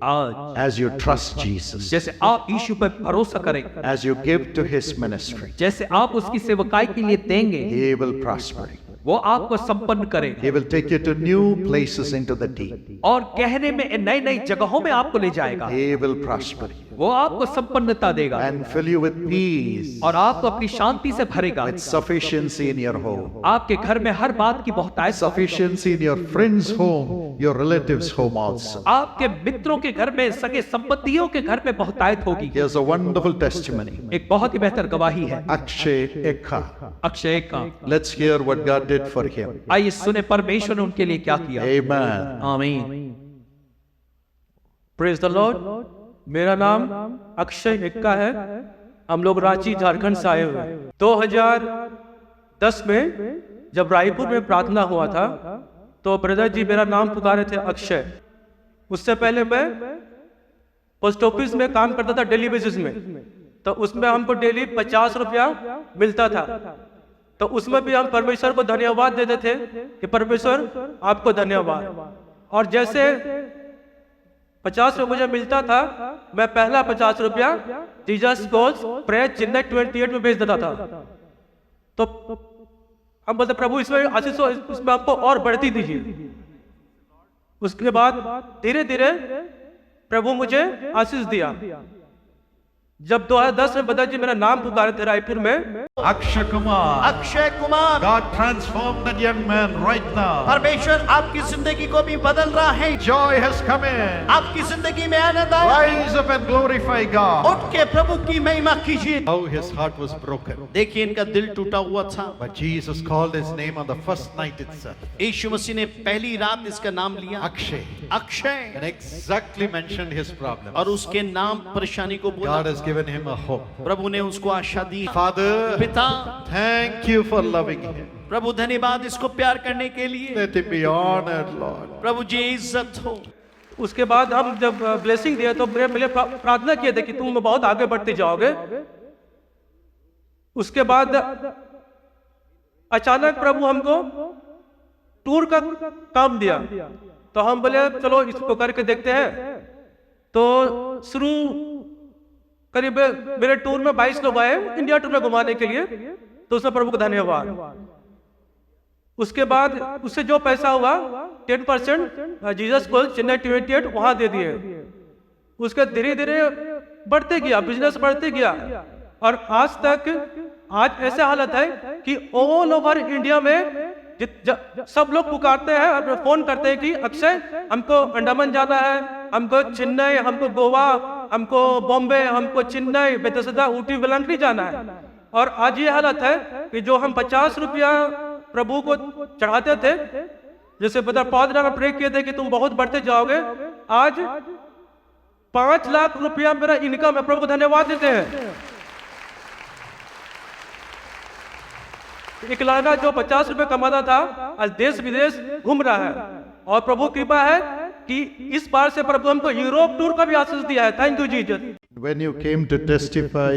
आज as you trust Jesus, जैसे आप यीशु पर भरोसा करें, as you give to His ministry, जैसे आप उसकी सेवकाई के लिए देंगे, He will prosper you. वो आपको संपन्न करेगा He will take you to new places into the deep. और गहरे में नई नई जगहों में आपको ले जाएगा। He will prosper you वो आपको संपन्नता देगा and fill you with peace, और आपको अपनी शांति से भरेगा। with sufficiency in your home, आपके घर में हर बात की बहुतायत, sufficiency in your friend's home, your relatives' home also. आपके मित्रों के घर में, सगे संबंधियों के घर में बहुतायत होगी। Here's a wonderful testimony. एक बहुत ही बेहतर गवाही है Akshay Ekha. अक्षय का। Let's hear what God did for him. आइए सुने परमेश्वर ने उनके लिए क्या किया। Amen. आमीन। Praise the Lord. मेरा नाम अक्षय एक्का है। हम लोग रांची झारखंड से आए हुए। 2010 में जब रायपुर में प्रार्थना हुआ था तो ब्रदर जी मेरा नाम पुकारे थे अक्षय। उससे पहले मैं पोस्ट ऑफिस में काम करता था डेली बेसिस में, तो उसमें हमको डेली 50 रुपया मिलता था। तो उसमें भी हम परमेश्वर को धन्यवाद देते थे कि परमेश्वर आपको धन्यवाद। और जैसे 50 रुपया मुझे मिलता था, मैं पहला 50 रुपया जीसस कॉल्स प्रेयर चेन्नई 28 में भेज देता था। तो हम बोलते प्रभु इसमें आशीष हो, इसमें आपको और बढ़ती दीजिए। उसके बाद धीरे धीरे प्रभु मुझे आशीष दिया। जब 2010 में बदाजी मेरा नाम पुकारे थे रायपुर में, Akshay Kumar. Akshay Kumar, God transformed that young man right now. परमेश्वर आपकी जिंदगी को भी बदल रहा है। Joy has come in. आपकी जिंदगी में आनंद आया। Rise up and glorify God. उठ के प्रभु की महिमा कीजिए। How his heart was broken. देखिए इनका दिल टूटा हुआ था, But Jesus called his name on the first night itself. यीशु मसीह ने पहली रात इसका नाम लिया Akshay. Akshay, And exactly mentioned his problem. और उसके नाम परेशानी को बोला। God has given him a hope. प्रभु ने उसको आशा दी। Father, पिता, thank you for loving him. प्रभु धन्यवाद इसको प्यार करने के लिए। Let him be honored, Lord. प्रभु जी इज्जत हो। उसके बाद हम जब ब्लेसिंग दिए तो मेरे प्रार्थना किए थे कि तुम बहुत आगे बढ़ते जाओगे। उसके बाद अचानक प्रभु हमको टूर का काम दिया, तो हम बोले चलो इसको करके देखते हैं। तो शुरू करीब मेरे टूर में 22 लोग आए इंडिया टूर में घुमाने के लिए, तो उसमें प्रभु को धन्यवाद। उसके बाद उससे जो पैसा हुआ 10% जीसस को चेन्नई 28 वहां दे दिए। उसके धीरे धीरे बढ़ते गया, बिजनेस बढ़ते गया, और आज तक आज ऐसे हालत है कि ऑल ओवर इंडिया में सब लोग पुकारते हैं और फोन करते हैं कि अक्षय हमको अंडमान जाना है, हमको चेन्नई, हमको गोवा, हमको बॉम्बे, हमको चेन्नई, बेतसदा, ऊटी, वेलंकनी जाना है। और आज ये हालत है कि जो हम 50 रुपया प्रभु को चढ़ाते थे, जैसे पता 5 दिन में प्रे किए थे कि तुम बहुत बढ़ते जाओगे, आज 5 लाख रुपया मेरा इनकम है। प्रभु को धन्यवाद देते हैं। एक लड़का जो 50 रुपए कमाता था आज देश विदेश घूम रहा है, और प्रभु कृपा है कि इस बार से प्रभु हमको यूरोप टूर का भी आशीष दिया है। Thank you Jesus. When you came to testify,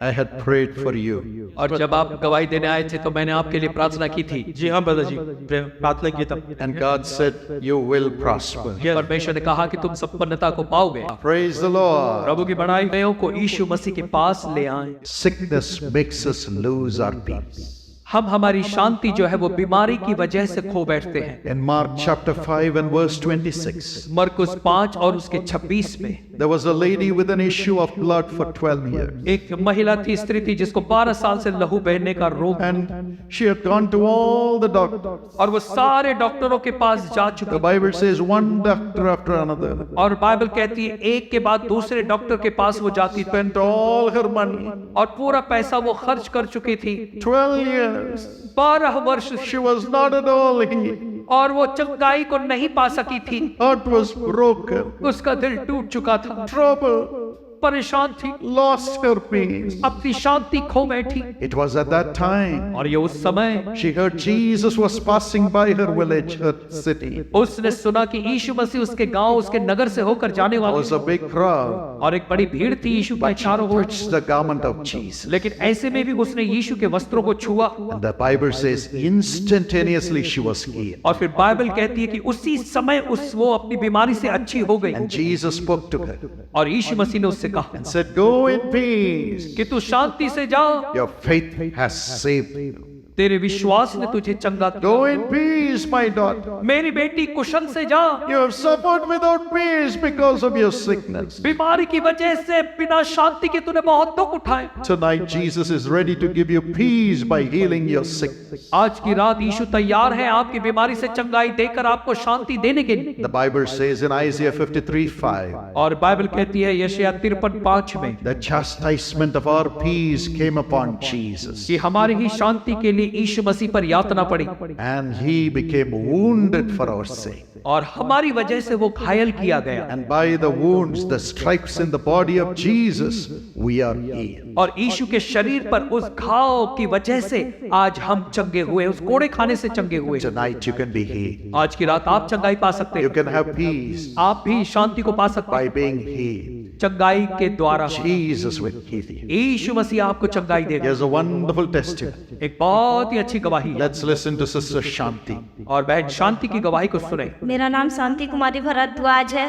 I had prayed for you. और जब आप गवाही देने आए थे तो मैंने आपके लिए प्रार्थना की थी। जी हाँ ब्रदर जी, प्रार्थना की तब। And God said, you will prosper. परमेश्वर ने कहा कि तुम संपन्नता को पाओगे। Praise the Lord. प्रभु की बड़ाई को यीशु मसीह के पास ले आए। Sickness makes us lose our peace. हम हमारी शांति जो है वो बीमारी की वजह से खो बैठते हैं। In Mark chapter 5 and verse 26, मरकुस 5 और उसके 26 में there was a lady with an issue of blood for 12 years. एक महिला थी, स्त्री थी, जिसको 12 साल से लहू बहने का रोग, And she had gone to all the doctors. और वो सारे डॉक्टरों के पास जा The चुकी। Bible says one doctor after another और बाइबल कहती है एक के बाद दूसरे डॉक्टर के पास वो जाती थी, spent all her money. और पूरा पैसा वो खर्च कर चुकी थी। 12 years. 12 वर्ष She was not at all healed. और वो चंगाई को नहीं पा सकी थी। Heart was broken. उसका दिल टूट चुका था, Trouble. परेशान थी, Lost her peace. अपनी शांति खो बैठी। It was at that time और ये उस समय she heard Jesus was passing by her village, her city. उसने सुना कि यीशु मसीह उसके गांव, उसके नगर से होकर जाने There वाला, was a big crowd. और एक बड़ी भीड़ थी यीशु के चारों ओर। Touched the garment of Jesus. लेकिन ऐसे में भी उसने यीशु के वस्त्रों को छुआ, And the Bible says instantaneously she was healed. और फिर बाइबल कहती है कि उसी समय वो अपनी बीमारी से अच्छी हो गई। And Jesus spoke to her और यीशु मसीह ने उससे कहा and said, go in peace. कि तू शांति से जा, Your faith has saved you. तेरे विश्वास ने तुझे चंगा किया। Go in peace, my daughter. मेरी बेटी कुशल से जा, You have suffered without peace because of your sickness. बीमारी की वजह से बिना शांति के तूने बहुत दुख उठाए। Tonight, Jesus is ready to give you peace by healing your sickness. आज की रात यीशु तैयार है आपकी बीमारी से चंगाई देकर आपको शांति देने के लिए। The Bible says in Isaiah 53:5, और बाइबल कहती है यशायाह 53:5 में the chastisement of our peace came upon Jesus, कि हमारी ही शांति के लिए यीशु मसीह पर यातना पड़ी, and he became wounded for our sake. और हमारी वजह से वो घायल किया गया, And by the wounds, the stripes in the body of Jesus, we are healed. और यीशु के शरीर पर उस घाव की वजह से आज हम चंगे हुए, उस कोड़े खाने से चंगे हुए। Tonight you can be healed. आज की रात आप चंगाई पा सकते You हैं, can have peace आप भी शांति को पा सकते by हैं being healed. चंगाई के द्वारा। Jesus will heal you. यीशु मसीह आपको चंगाई देगा। Here's a wonderful testimony. एक बहुत ही अच्छी गवाही है, Let's listen to Sister Shanti. और बहन शांति की गवाही को सुने। मेरा नाम शांति कुमारी भरद्वाज है।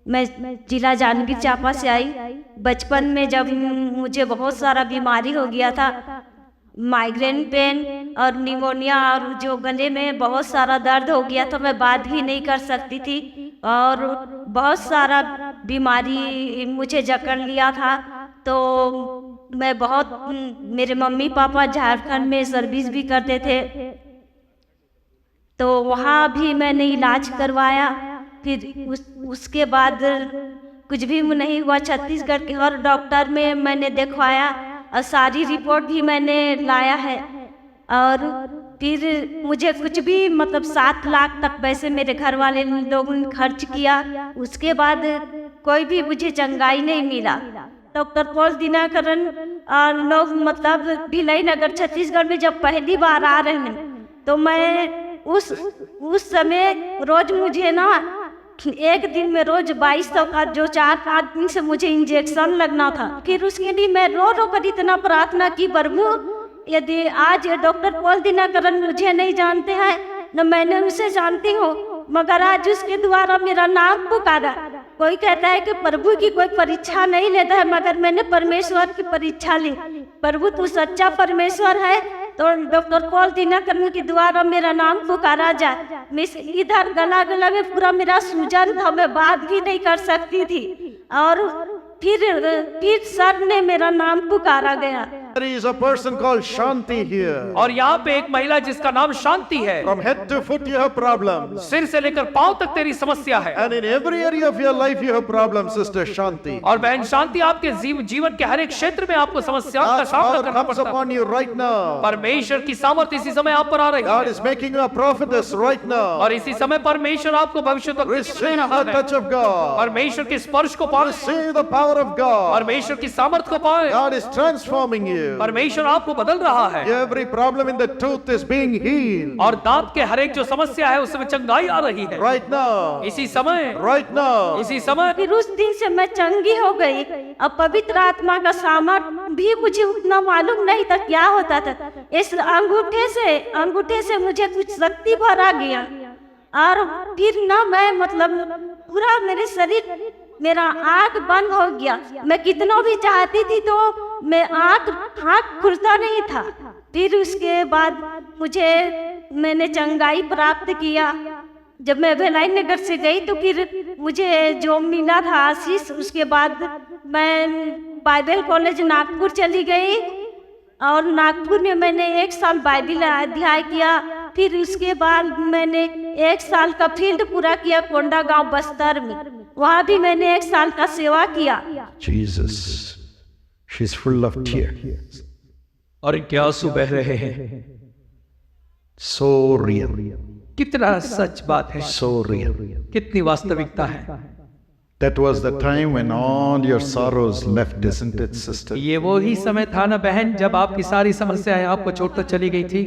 मैं जिला जांजगीर चांपा से आई। बचपन में जब मुझे बहुत सारा बीमारी हो गया था माइग्रेन पेन और निमोनिया और जो गले में बहुत सारा दर्द हो गया, तो मैं बात भी नहीं कर सकती थी और बहुत सारा बीमारी मुझे जकड़ लिया था। तो मैं बहुत, मेरे मम्मी पापा झारखंड में सर्विस भी करते थे, तो वहाँ भी मैंने इलाज करवाया। फिर उसके बाद कुछ भी नहीं हुआ। छत्तीसगढ़ के हर डॉक्टर में मैंने दिखवाया और सारी रिपोर्ट भी मैंने लाया है। और फिर मुझे कुछ भी मतलब 7 लाख तक पैसे मेरे घर वाले लोगों ने खर्च किया, उसके बाद कोई भी मुझे चंगाई नहीं मिला। डॉक्टर पॉल दिनाकरन लोग मतलब भिलाई नगर छत्तीसगढ़ में जब पहली बार आ रहे हैं, तो मैं उस समय रोज मुझे ना एक दिन में रोज 2200 का जो 4-5 दिन से मुझे इंजेक्शन लगना था। फिर उसके लिए मैं रो रो कर इतना प्रार्थना की, प्रभु यदि आज डॉक्टर पॉल दिनाकरन मुझे नहीं जानते हैं न मैंने उसे जानती हूँ, मगर आज उसके द्वारा मेरा नाम पुकारा। कोई कहता है कि प्रभु की कोई परीक्षा नहीं लेता है, मगर मैंने परमेश्वर की परीक्षा ली। प्रभु तू सच्चा परमेश्वर है, तो डॉक्टर पॉल दिनाकरन के द्वारा मेरा नाम पुकारा जाए। मैं इधर गला में पूरा मेरा सूजन था, मैं बात भी नहीं कर सकती थी। और फिर सर ने मेरा नाम पुकारा गया। There is a person called Shanti here. और यहाँ पे एक महिला जिसका नाम शांति है। From head to foot you have problems. सिर से लेकर पांव तक तेरी समस्या है। And in every area of your life you have problems, Sister Shanti. और बहन शांति, आपके जीवन के हर एक क्षेत्र में आपको समस्याओं का God's सामना power करना comes पड़ता है। upon you right now. परमेश्वर की सामर्थ्य इसी समय आप पर आ रही God है is making you a prophetess right now. और इसी समय परमेश्वर आपको भविष्यवाणी Receive दे रहा the है। touch of God. परमेश्वर के स्पर्श को पाए, Receive the power of God. परमेश्वर की सामर्थ्य को पाए। God is transforming you. परमेश्वर आपको बदल रहा है Every problem in the tooth is being healed. और दांत के हर एक जो समस्या है उसमें चंगाई आ रही है Right now. इसी समय, Right now. इसी समय। फिर उस दिन से मैं चंगी हो गई। अब पवित्र आत्मा का सामर्थ्य भी मुझे उतना मालूम नहीं था क्या होता था। इस अंगूठे से मुझे कुछ शक्ति भरा गया और फिर ना मैं मतलब पूरा मेरे शरीर, मेरा आँख बंद हो गया। मैं कितना भी चाहती थी तो मैं आँख खुलता नहीं था। फिर उसके बाद मैंने चंगाई प्राप्त किया। जब मैं भिलाई नगर से गई तो फिर मुझे जो मिला था आशीष, उसके बाद मैं बाइबल कॉलेज नागपुर चली गई और नागपुर में मैंने 1 साल बाइबल अध्याय किया। फिर उसके बाद मैंने 1 साल का फील्ड पूरा किया कोंडागांव बस्तर में, वहाँ भी मैंने 1 साल का सेवा किया। Jesus, she's full of tears. और इनके आंसू बह रहे हैं। So real. कितना सच बात है, So real. कितनी वास्तविकता है। That was the time when all your sorrows left, isn't it, sister? ये वो ही समय था ना बहन, जब आपकी सारी समस्याएं आपको छोड़कर चली गई थी।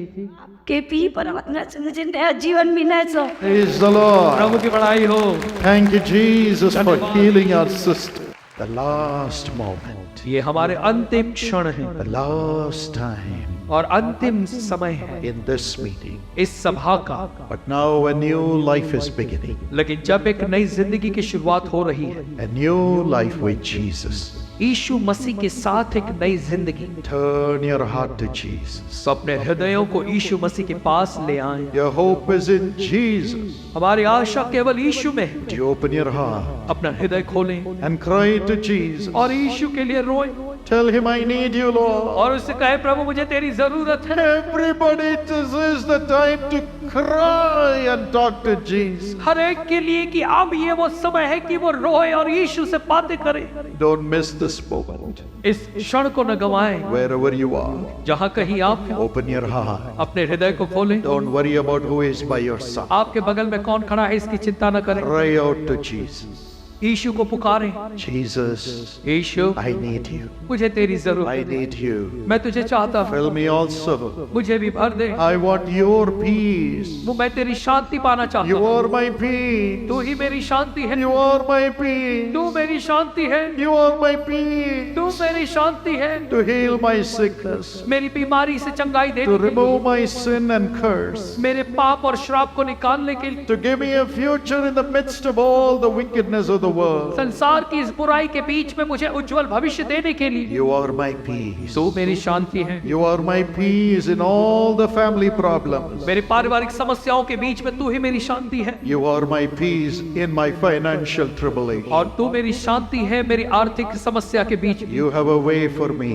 के पी परमात्मा से मुझे नया जीवन मिला है। सो Praise the Lord. प्रभु की बड़ाई हो। Thank you, Jesus, for healing our sister. The last moment, ये हमारे अंतिम क्षण है the last time और अंतिम समय है in this meeting. इस सभा का। But now a new life is beginning. लेकिन जब एक नई जिंदगी की शुरुआत हो रही है, A new life with Jesus. यीशु मसीह के साथ एक नई जिंदगी, Turn your heart to Jesus. तो अपने हृदयों को यीशु मसीह के पास ले आए। Your hope is in Jesus. हमारी आशा केवल यीशु में है। Do you open your heart अपना हृदय खोलें and cry to Jesus? और यीशु के लिए रोएं Tell him, I need you, Lord. और उससे कहे, प्रभु मुझे तेरी जरूरत है। Everybody, this is the time to cry and talk to Jesus. हर एक के लिए कि अब ये वो समय है कि वो रोए और यीशु से बातें करे। Don't miss this moment. इस क्षण को न गवाएं। Wherever you are, जहाँ कहीं आप हो, open your heart. अपने हृदय को खोलें। Don't worry about who is by your side. आपके बगल में कौन खड़ा है इसकी चिंता न करें। Cry out to Jesus. यीशु को पुकारें। Jesus, Yeshu I need you. मुझे तेरी जरूरत I है, need you. मैं तुझे चाहता हूँ, Fill me also. मुझे भी भर दे। I want your peace. मैं तेरी शांति पाना चाहता You हूँ। are my peace. तू ही मेरी शांति है। You are my peace. तू मेरी शांति है। You are my peace. तू मेरी शांति है। To heal my sickness. मेरी बीमारी से चंगाई दे, To remove my sin and curse. मेरे पाप और श्राप को निकालने के लिए, To give me a future in the midst of all the wickedness of the world. संसार की इस बुराई के बीच में मुझे उज्जवल भविष्य देने के लिए You are my peace. तू मेरी शांति है। You are my peace in all the family problems. मेरे पारिवारिक समस्याओं के बीच में तू ही मेरी शांति है You are my peace in my financial tribulation. और तू मेरी शांति है मेरी आर्थिक समस्या के बीच में। You have a way for me.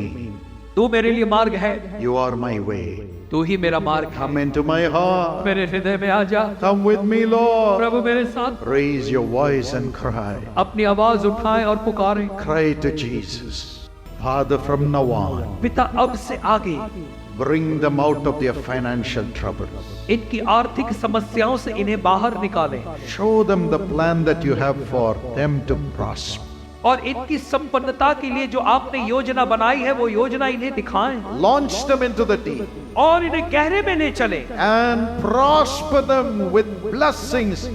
तू मेरे लिए मार्ग है, You are my way. तू ही मेरा मार्ग है। Come into my heart. मेरे हृदय में आ जा Come with me, Lord. प्रभु, मेरे साथ Raise your voice and cry. अपनी आवाज उठाएं और पुकारें। Cry to Jesus. Father, from now on, पिता, अब से आगे bring them out of their financial troubles. इनकी आर्थिक समस्याओं से इन्हें बाहर निकालें Show them the plan that you have for them to prosper. और इनकी संपन्नता के लिए जो आपने योजना बनाई है वो योजना इन्हें दिखाएं Launch them into the deep और इन्हें गहरे में ले चले and prosper them with blessings,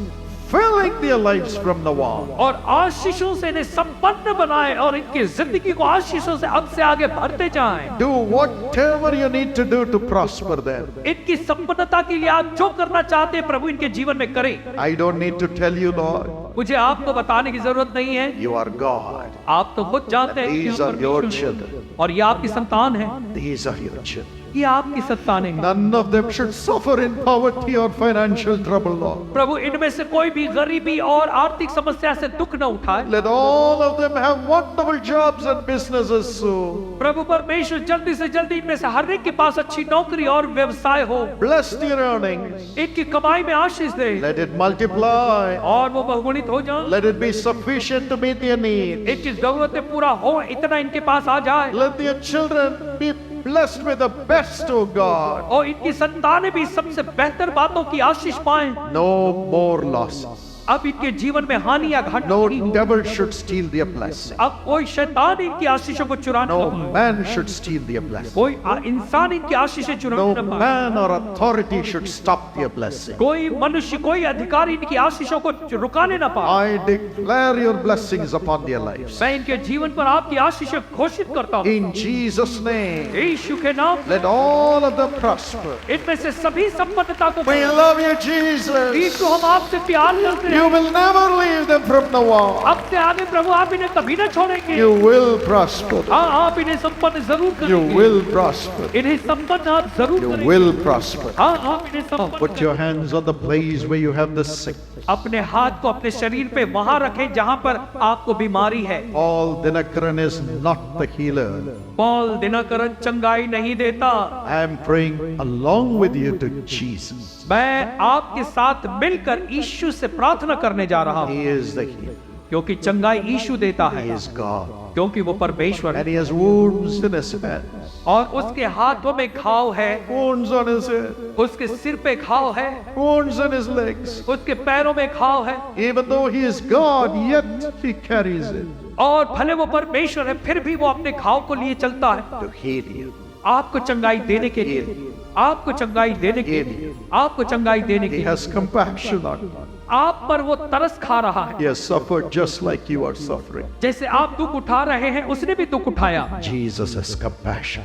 filling their lives from now on. और आशीषों से इन्हें संपन्न बनाएं और इनकी जिंदगी को आशीषों से अब से आगे भरते जाएं। Do whatever you need to do to prosper them. इनकी संपन्नता के लिए आप जो करना चाहते हैं प्रभु इनके जीवन में करें। I don't need to tell you, Lord. मुझे आपको बताने की जरूरत नहीं है, You are God. आप तो खुद जानते हैं कि These हम are your परमेश्वर हैं। children. और ये आपकी संतान है, These are your children. ये आपकी संतान है। None of them should suffer in poverty or financial trouble, Lord. प्रभु, इनमें से कोई भी गरीबी और आर्थिक समस्या से दुख न उठाए। Let all of them have wonderful jobs and businesses soon. प्रभु परमेश्वर, जल्दी से जल्दी इनमें से हर एक के पास अच्छी नौकरी और व्यवसाय हो। Bless their earnings. इनकी कमाई में आशीष दे Let it multiply. और वो बहुगुणित हो जाए। Let it be sufficient to meet their needs. इनकी जरूरतें पूरा हो इतना इनके पास आ जाए Let their children be blessed with the best, O God. और इनकी संतानें भी सबसे बेहतर बातों की आशीष पाएं। No more losses. अब इनके जीवन में हानि या घाटा No नहीं हो। devil should steal their blessing. अब कोई शैतान इनकी आशीषों को चुराने No न पाए। man should steal their blessing. कोई इंसान इनकी आशीषें No चुराने न पाए। man or authority should stop their blessing. कोई मनुष्य, कोई अधिकारी इनकी आशीषों को रुकाने न पाए। I declare your blessings upon their lives. मैं इनके जीवन पर आपकी आशीषें घोषित करता हूँ In Jesus' name, यीशु के नाम। let all of them prosper. इनमें से सभी संपन्नता को We love you, Jesus. यीशु, हम आपसे प्यार करते हैं। You will never leave them from now on. अब से आगे प्रभु आप इन्हें कभी न छोड़ेंगे। You will prosper. हाँ, आप इन्हें संपन्न जरूर You करेंगे। will prosper. इन्हें संपन्न आप जरूर You करेंगे। will prosper. हाँ, आप इन्हें संपन्न Put your hands on the place where you have the sick. अपने हाथ को अपने शरीर पे वहां रखें जहां पर आपको बीमारी है। Paul Dinakaran is not the healer. Paul Dinakaran चंगाई नहीं देता। I am praying along with you to Jesus. मैं आपके साथ मिलकर यीशु से प्रार्थना करने जा रहा हूँ, He is the healer. क्योंकि चंगाई यीशु देता He है, is God. क्योंकि वो परमेश्वर And है। he has wounds in his hands. और उसके हाथों में घाव है, Wounds on his head. उसके सिर पे घाव है, Wounds on his legs. उसके पैरों में घाव है। Even though he is God, yet he carries it और भले वो परमेश्वर है फिर भी वो अपने घाव को लिए चलता है to heal you. आपको चंगाई देने के लिए, आपको चंगाई देने के लिए, आपको चंगाई देने के He लिए। has compassion on you. आप पर वो तरस खा रहा है, He has suffered just like you are suffering. जैसे आप दुख उठा रहे हैं उसने भी दुख उठाया। Jesus has compassion.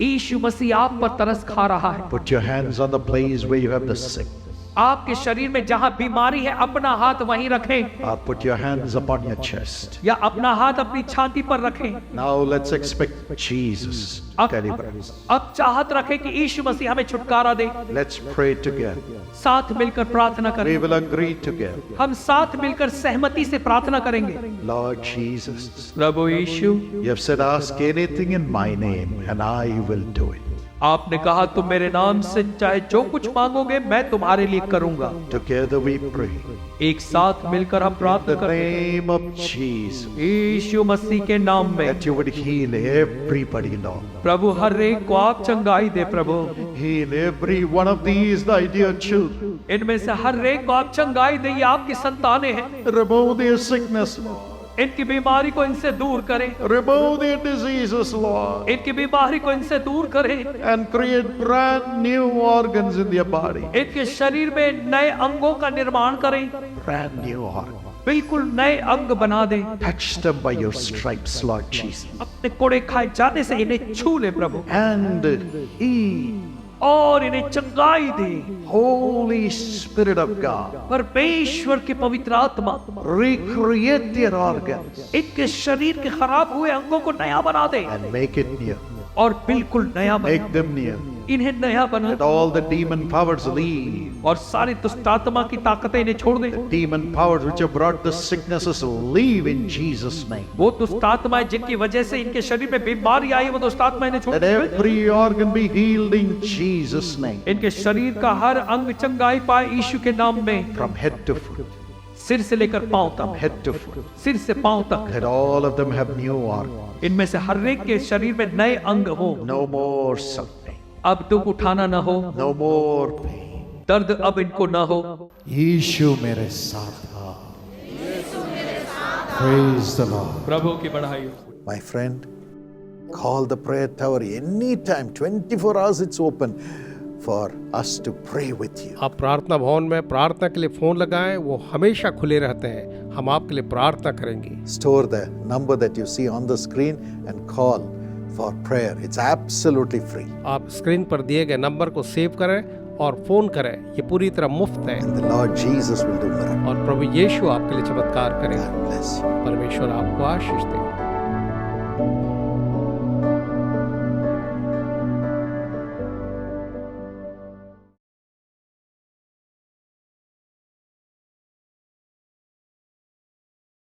यीशु मसीह आप पर तरस खा रहा है। Put your hands on the place where you have the sick. आपके शरीर में जहां बीमारी है अपना हाथ वहीं रखें Put your hands upon your chest. या अपना हाथ अपनी छाती पर रखें। Now let's expect Jesus to deliver us. अब चाहत रखें कि यीशु मसीह हमें छुटकारा दे। Let's pray together. साथ मिलकर प्रार्थना We करें। will agree together. हम साथ मिलकर सहमति से प्रार्थना करेंगे। Lord Jesus, Prabhu Yeshu, you have said, ask anything in my name and I will do it. आपने कहा तुम मेरे नाम से चाहे जो कुछ मांगोगे मैं तुम्हारे लिए करूंगा। Together we pray. एक साथ मिलकर हम प्रार्थना The करते हैं name of Jesus. यीशु मसीह के नाम में। That you would heal everybody, Lord. प्रभु हर एक को आप चंगाई दे प्रभु। Heal every one of these, thy dear children. इनमें से हर एक को आप चंगाई दे, ये आपकी संतानें हैं। Remove their sickness, Lord. इनकी बीमारी को इनसे दूर करें, Remove their diseases, Lord. इनकी बीमारी को इनसे दूर करें। And create brand new organs in their body. इनके शरीर में नए अंगों का निर्माण करें, Brand new organs. बिल्कुल नए अंग बना दें। Touch them by your stripes, Lord Jesus. अपने कोड़े खाए जाने से इन्हें छू ले प्रभु। And He और इन्हें चंगाई दे। Holy Spirit of God, परमेश्वर के पवित्र आत्मा recreate their organs इनके शरीर के खराब हुए अंगों को नया बना दे and make it new. और बिल्कुल नया Make बना, them new. इन्हें नया बना। Let all the demon powers leave. और सारी दुष्ट आत्मा की ताकतें इन्हें छोड़ दे। Demon powers which have brought the sicknesses leave in Jesus' name. वो दुष्ट आत्माएं जिनकी वजह से इनके शरीर में बीमारी आई, वो दुष्ट आत्मा इन्हें छोड़ Let they. every organ be healed in Jesus' name. इनके शरीर का हर अंग चंगाई पाए यीशु के नाम में, From head to foot. सिर से लेकर पांव From तक, head to foot. सिर से पांव तक। Let all of them have new organs. इनमें से हर एक के शरीर में नए अंग हो। No more suffering. अब दुख उठाना न हो, No more pain. दर्द अब इनको न हो। यीशु मेरे साथ था। Praise the Lord. प्रभु की बढ़ाई हो। My friend, call the prayer tower anytime. 24 hours it's open for us to pray with you. आप प्रार्थना भवन में प्रार्थना के लिए फोन लगाएं, वो हमेशा खुले रहते हैं। हम आपके लिए प्रार्थना करेंगे। Store the number that you see on the screen and call for prayer. It's absolutely free. आप स्क्रीन पर दिए गए नंबर को सेव करें और फोन करें। ये पूरी तरह मुफ्त है And the Lord Jesus will do miracles. और प्रभु यीशु आपके लिए चमत्कार करेंगे। God bless you. परमेश्वर आपको आशीष दे।